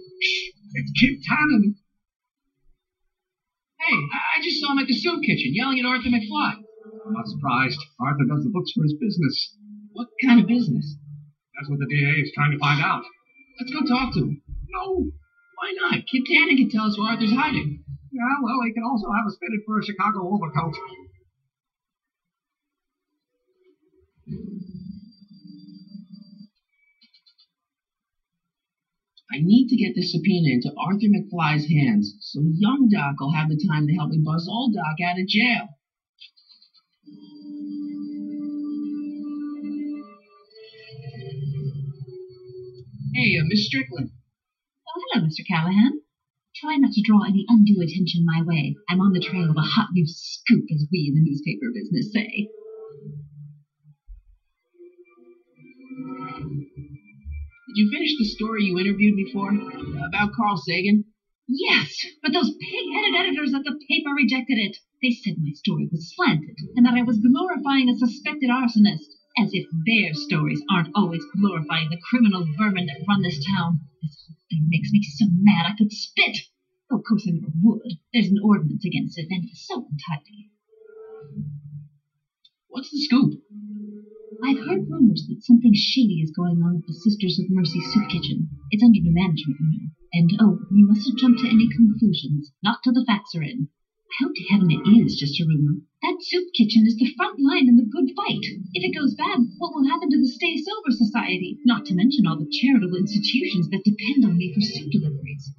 It's Kid Tannen. Hey, I just saw him at the soup kitchen yelling at Arthur McFly. I'm not surprised. Arthur does the books for his business. What kind of business? That's what the DA is trying to find out. Let's go talk to him. No. Why not? Kid Tannen can tell us where Arthur's hiding. Yeah, well, he can also have us fitted for a Chicago overcoat. I need to get this subpoena into Arthur McFly's hands, so young Doc will have the time to help me buzz old Doc out of jail. Hey, Miss Strickland. Oh, hello, Mr. Callahan. Try not to draw any undue attention my way. I'm on the trail of a hot new scoop, as we in the newspaper business say. Did you finish the story you interviewed me for? About Carl Sagan? Yes, but those pig-headed editors at the paper rejected it. They said my story was slanted, and that I was glorifying a suspected arsonist. As if their stories aren't always glorifying the criminal vermin that run this town. This whole thing makes me so mad I could spit. Though of course I never would. There's an ordinance against it, and it's so untidy. What's the scoop? I've heard rumors that something shady is going on at the Sisters of Mercy soup kitchen. It's under new management, you know. And, you mustn't jump to any conclusions. Not till the facts are in. I hope to heaven it is just a rumor. That soup kitchen is the front line in the good fight. If it goes bad, what will happen to the Stay Sober Society? Not to mention all the charitable institutions that depend on me for soup deliveries.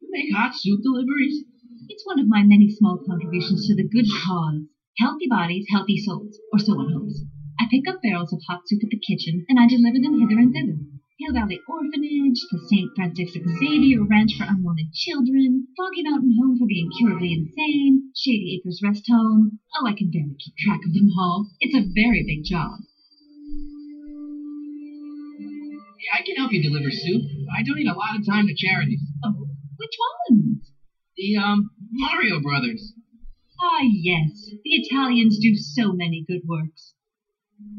You make hot soup deliveries? It's one of my many small contributions to the good cause. Healthy bodies, healthy souls, or so one hopes. I pick up barrels of hot soup at the kitchen, and I deliver them hither and thither. Hill Valley Orphanage, the St. Francis Xavier Ranch for Unwanted Children, Foggy Mountain Home for the Incurably Insane, Shady Acres Rest Home. Oh, I can barely keep track of them all. It's a very big job. Yeah, I can help you deliver soup. I donate a lot of time to charities. Oh, which ones? The, Mario Brothers. Ah, yes. The Italians do so many good works.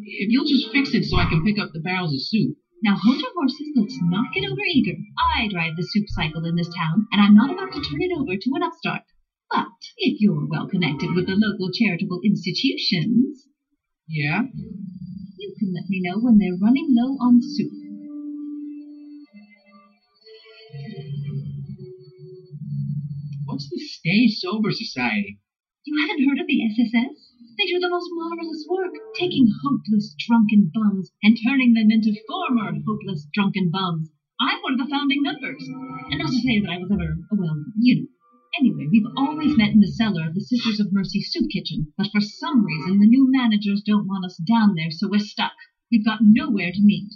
If you'll just fix it so I can pick up the barrels of soup. Now hold your horses, let's not get over eager. I drive the soup cycle in this town, and I'm not about to turn it over to an upstart. But if you're well connected with the local charitable institutions... Yeah? You can let me know when they're running low on soup. What's the Stay Sober Society? You haven't heard of the SSS? They do the most marvelous work, taking hopeless drunken bums and turning them into former hopeless drunken bums. I'm one of the founding members. And not to say that I was ever, well, you know. Anyway, we've always met in the cellar of the Sisters of Mercy soup kitchen, but for some reason the new managers don't want us down there, so we're stuck. We've got nowhere to meet.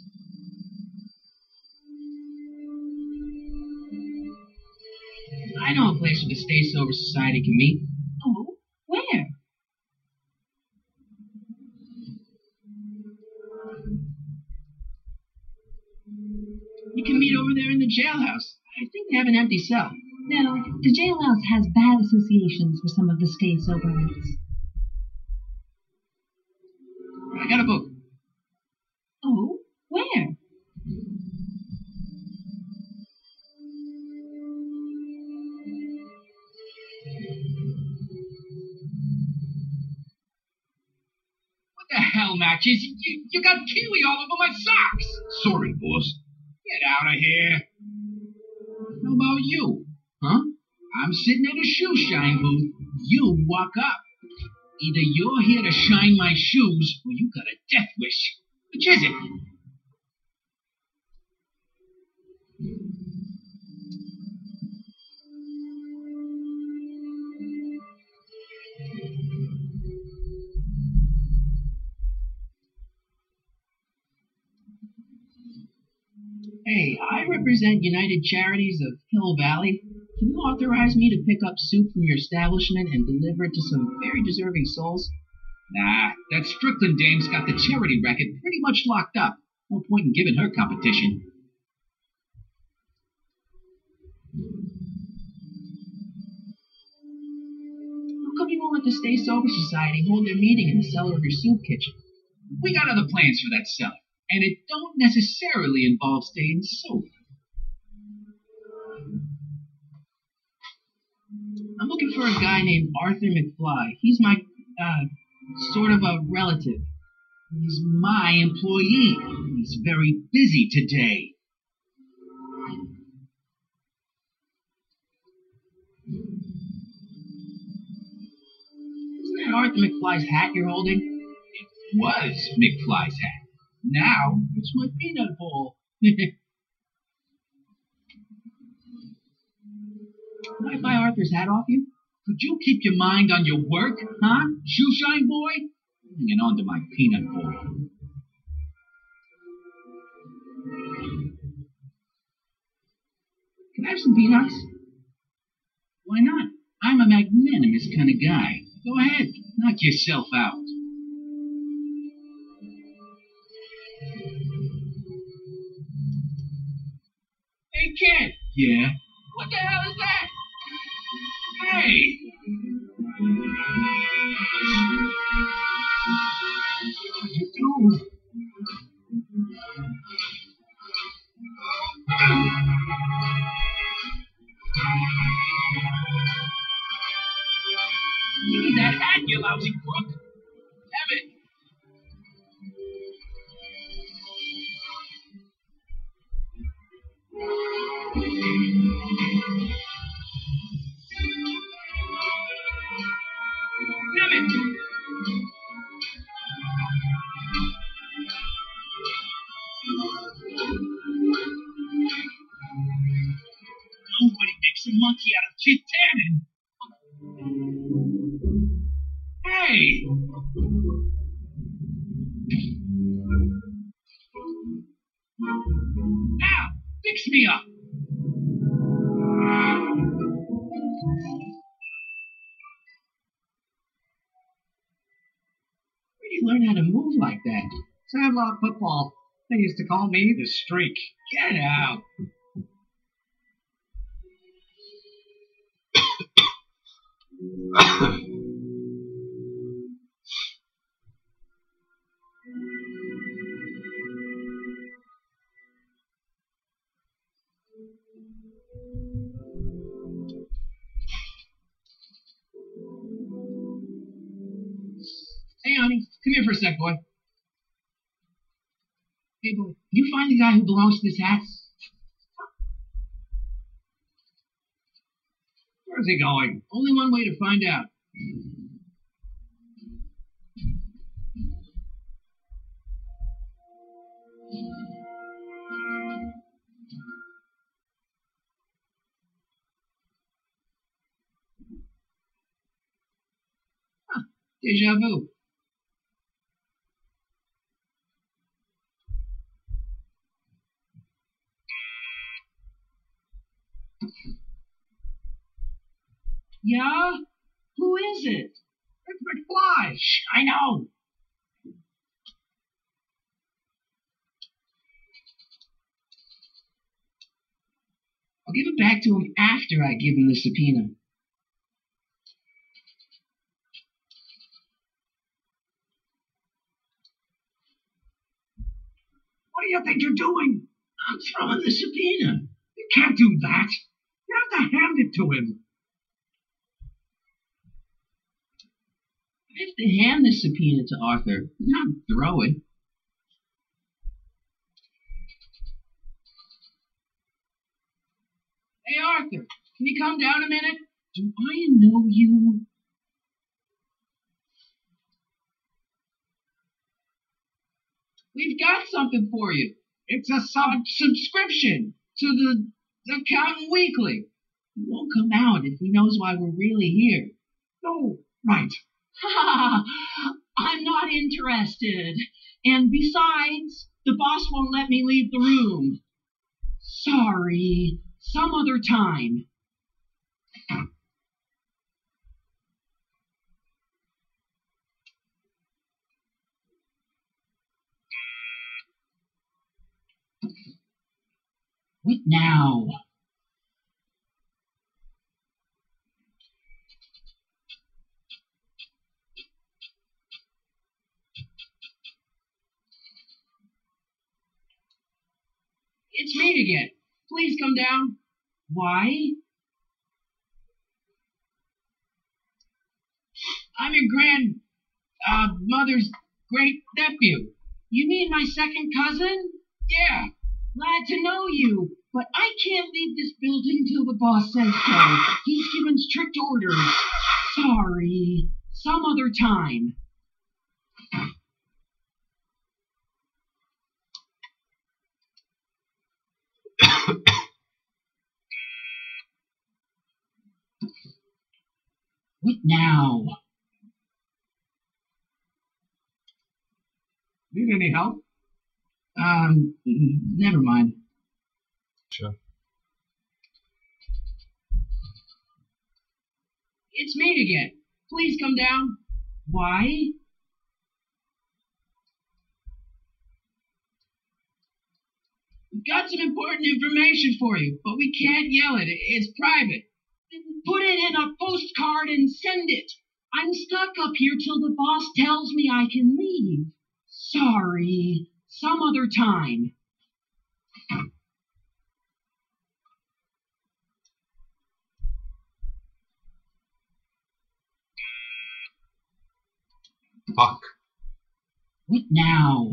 I know a place where the Stay Sober Society can meet. Oh, where? You can meet over there in the jailhouse. I think they have an empty cell. No, the jailhouse has bad associations for some of the Stay Soberites. I got a book. Oh, where? What the hell, Matches? You got kiwi all over my socks! Sorry, boss. Get out of here. How about you? Huh? I'm sitting at a shoe shine booth. You walk up. Either you're here to shine my shoes, or you got a death wish. Which is it? Hey, I represent United Charities of Hill Valley. Can you authorize me to pick up soup from your establishment and deliver it to some very deserving souls? Nah, that Strickland dame's got the charity racket pretty much locked up. No point in giving her competition. How come you won't let the Stay Sober Society hold their meeting in the cellar of your soup kitchen? We got other plans for that cellar, and it don't necessarily involve staying sober. I'm looking for a guy named Arthur McFly. He's my, sort of a relative. He's my employee. He's very busy today. Isn't that Arthur McFly's hat you're holding? It was McFly's hat. Now it's my peanut bowl. Can I buy Arthur's hat off you? Could you keep your mind on your work, huh? Shoeshine boy? Hanging on to my peanut bowl. Can I have some peanuts? Why not? I'm a magnanimous kind of guy. Go ahead, knock yourself out. Hey, kid! Yeah? What the hell is that? Hey! What'd you do? Give me that hat, you lousy crook! Have it! Damn it! Nobody makes a monkey out of Kit Tannen. Hey! Now, fix me up! Where do you learn how to move like that? Sandlot football. They used to call me the Streak. Get out! Hey, honey, come here for a sec, boy. Hey, boy, you find the guy who belongs to this hat? Where's he going? Only one way to find out. Huh, déjà vu. Yeah? Who is it? It's McFly. Shh, I know. I'll give it back to him after I give him the subpoena. What do you think you're doing? I'm throwing the subpoena. You can't do that. You have to hand it to him. I have to hand the subpoena to Arthur, not throw it. Hey, Arthur, can you come down a minute? Do I know you? We've got something for you. It's a subscription to the Accountant Weekly. He won't come out if he knows why we're really here. Oh, right. Ha! I'm not interested. And besides, the boss won't let me leave the room. Sorry. Some other time. What now? It's me again. Please come down. Why? I'm your mother's great nephew. You mean my second cousin? Yeah. Glad to know you, but I can't leave this building till the boss says so. He's given strict orders. Sorry. Some other time. What now? Need any help? Never mind. Sure. It's me again. Please come down. Why? We've got some important information for you, but we can't yell it. It's private. Put it in a postcard and send it. I'm stuck up here till the boss tells me I can leave. Sorry. Some other time. Fuck. What now?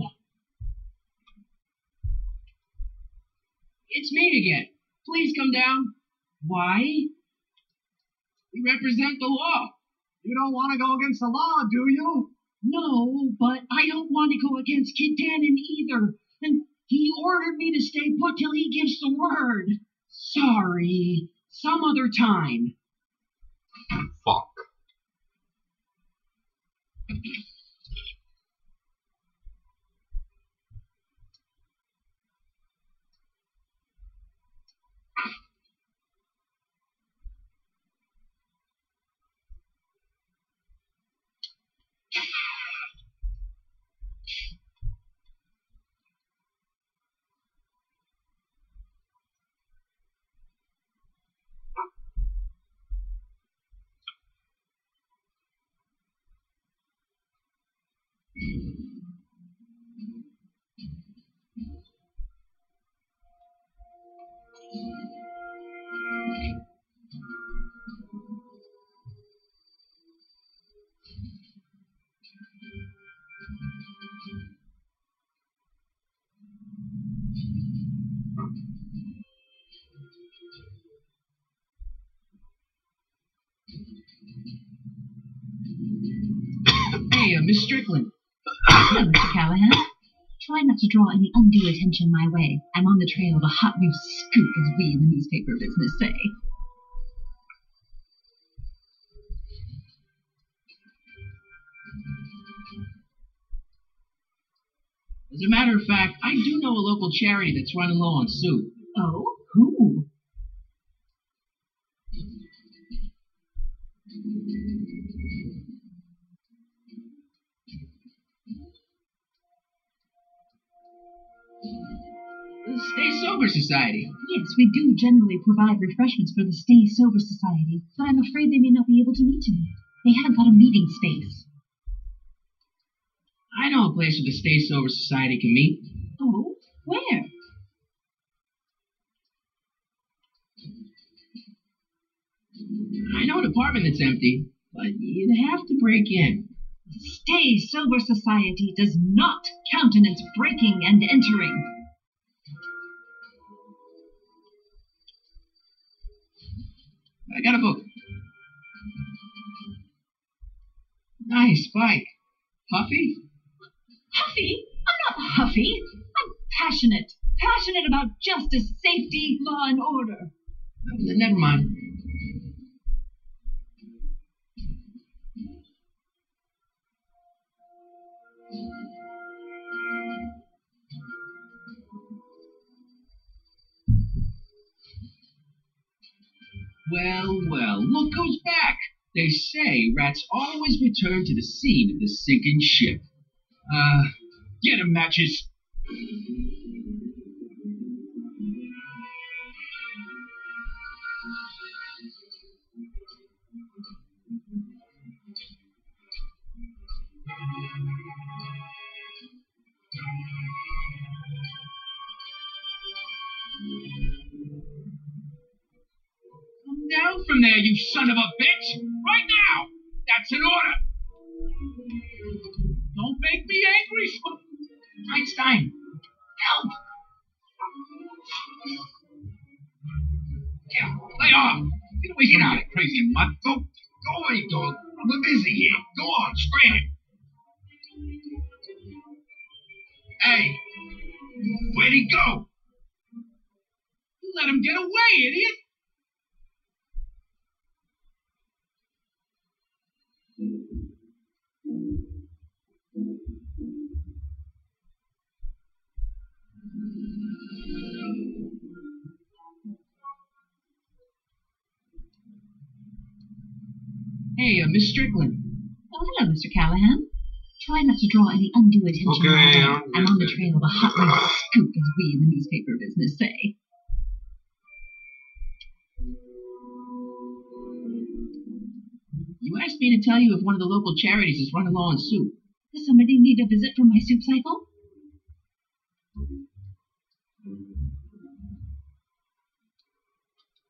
It's me again. Please come down. Why? We represent the law. You don't want to go against the law, do you? No, but I don't want to go against Kid Tannen either. And he ordered me to stay put till he gives the word. Sorry. Some other time. Fuck. Hey, Miss Strickland. Hello, Mr. Callahan. Try not to draw any undue attention my way. I'm on the trail of a hot new scoop, as we in the newspaper business say. As a matter of fact, I do know a local charity that's running low on soup. Oh? Who? The Stay Sober Society. Yes, we do generally provide refreshments for the Stay Sober Society, but I'm afraid they may not be able to meet tonight. They haven't got a meeting space. I know a place where the Stay Sober Society can meet. Oh? Where? I know an apartment that's empty, but you'd have to break in. The Stay Sober Society does not countenance breaking and entering. got a book. Nice bike. Huffy? Huffy? I'm not huffy. I'm passionate. Passionate about justice, safety, law, and order. Never mind. Well, well, look who's back. They say rats always return to the scene of the sinking ship. Get 'em, matches. Come down from there, you son of a bitch! Right now! That's an order! Don't make me angry, Einstein! Help! Lay off! Get away from me, crazy mutt. Go away, dog. We're busy here. Go on, scram. Hey, where'd he go? You let him get away, idiot! Hey, Miss Strickland. Oh, hello, Mr. Callahan. Try not to draw any undue attention Okay, my way. I'm I'm on the good. trail of a hot new scoop, as we in the newspaper business say. You asked me to tell you if one of the local charities is running low on soup. Does somebody need a visit from my soup cycle?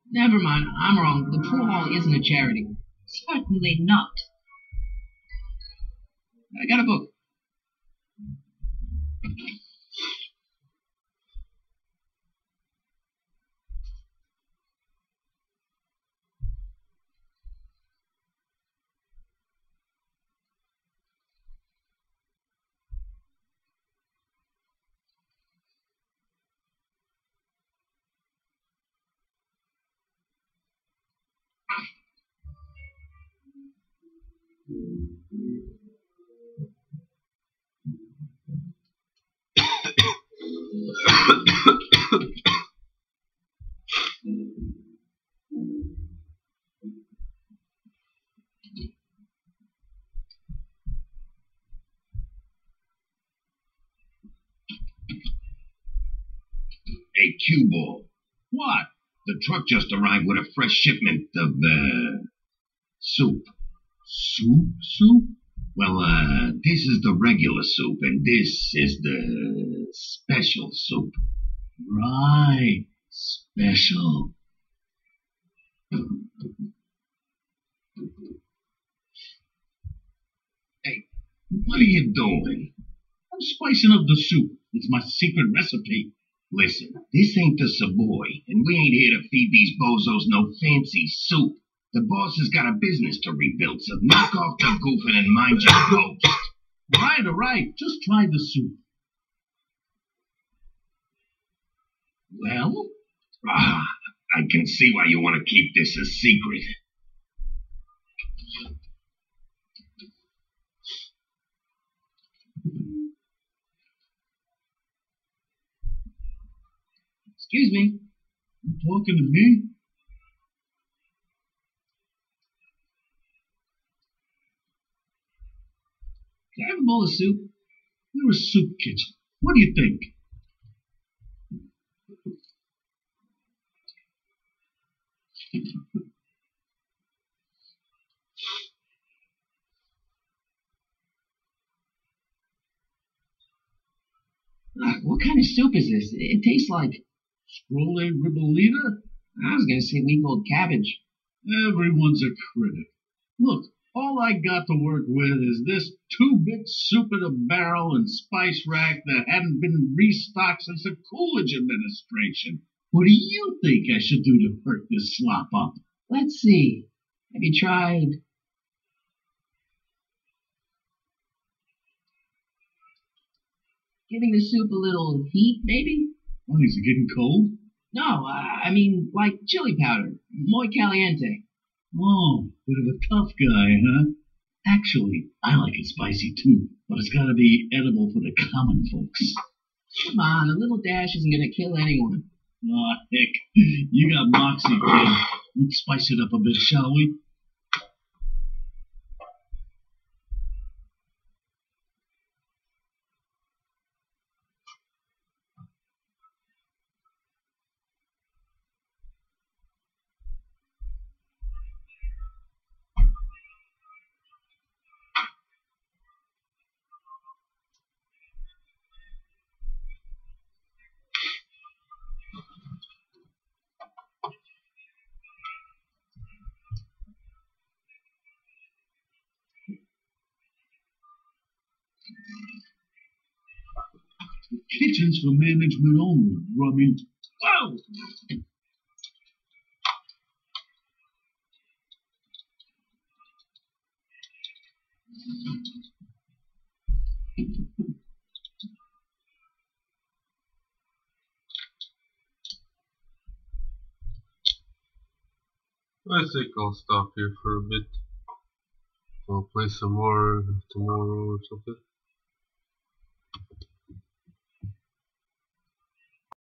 Never mind, I'm wrong. The pool hall isn't a charity. Certainly not. I got a book. Hey, Q-Ball. What? The truck just arrived with a fresh shipment of, soup. Soup? Well, this is the regular soup, and this is the special soup. Right. Special. Hey, what are you doing? I'm spicing up the soup. It's my secret recipe. Listen, this ain't the Savoy, and we ain't here to feed these bozos no fancy soup. The boss has got a business to rebuild, so knock off the goofing and mind your post. All right. Just try the soup. Well, I can see why you want to keep this a secret. Excuse me. You talking to me? Can I have a bowl of soup? You're a soup kitchen. What do you think? What kind of soup is this? It tastes like... Scrolle Ribolita? I was going to say week old cabbage. Everyone's a critic. Look, all I got to work with is this 2-bit soup in a barrel and spice rack that hadn't been restocked since the Coolidge administration. What do you think I should do to perk this slop up? Let's see. Have you tried giving the soup a little heat, maybe? Why, is it getting cold? No, I mean like chili powder. Muy caliente. Oh, bit of a tough guy, huh? Actually, I like it spicy too, but it's gotta be edible for the common folks. Come on, a little dash isn't gonna kill anyone. Aw, heck, you got moxie, kid. Let's spice it up a bit, shall we? The kitchen's for management only, Rummy. Whoa! I think I'll stop here for a bit. I'll play some more tomorrow or something.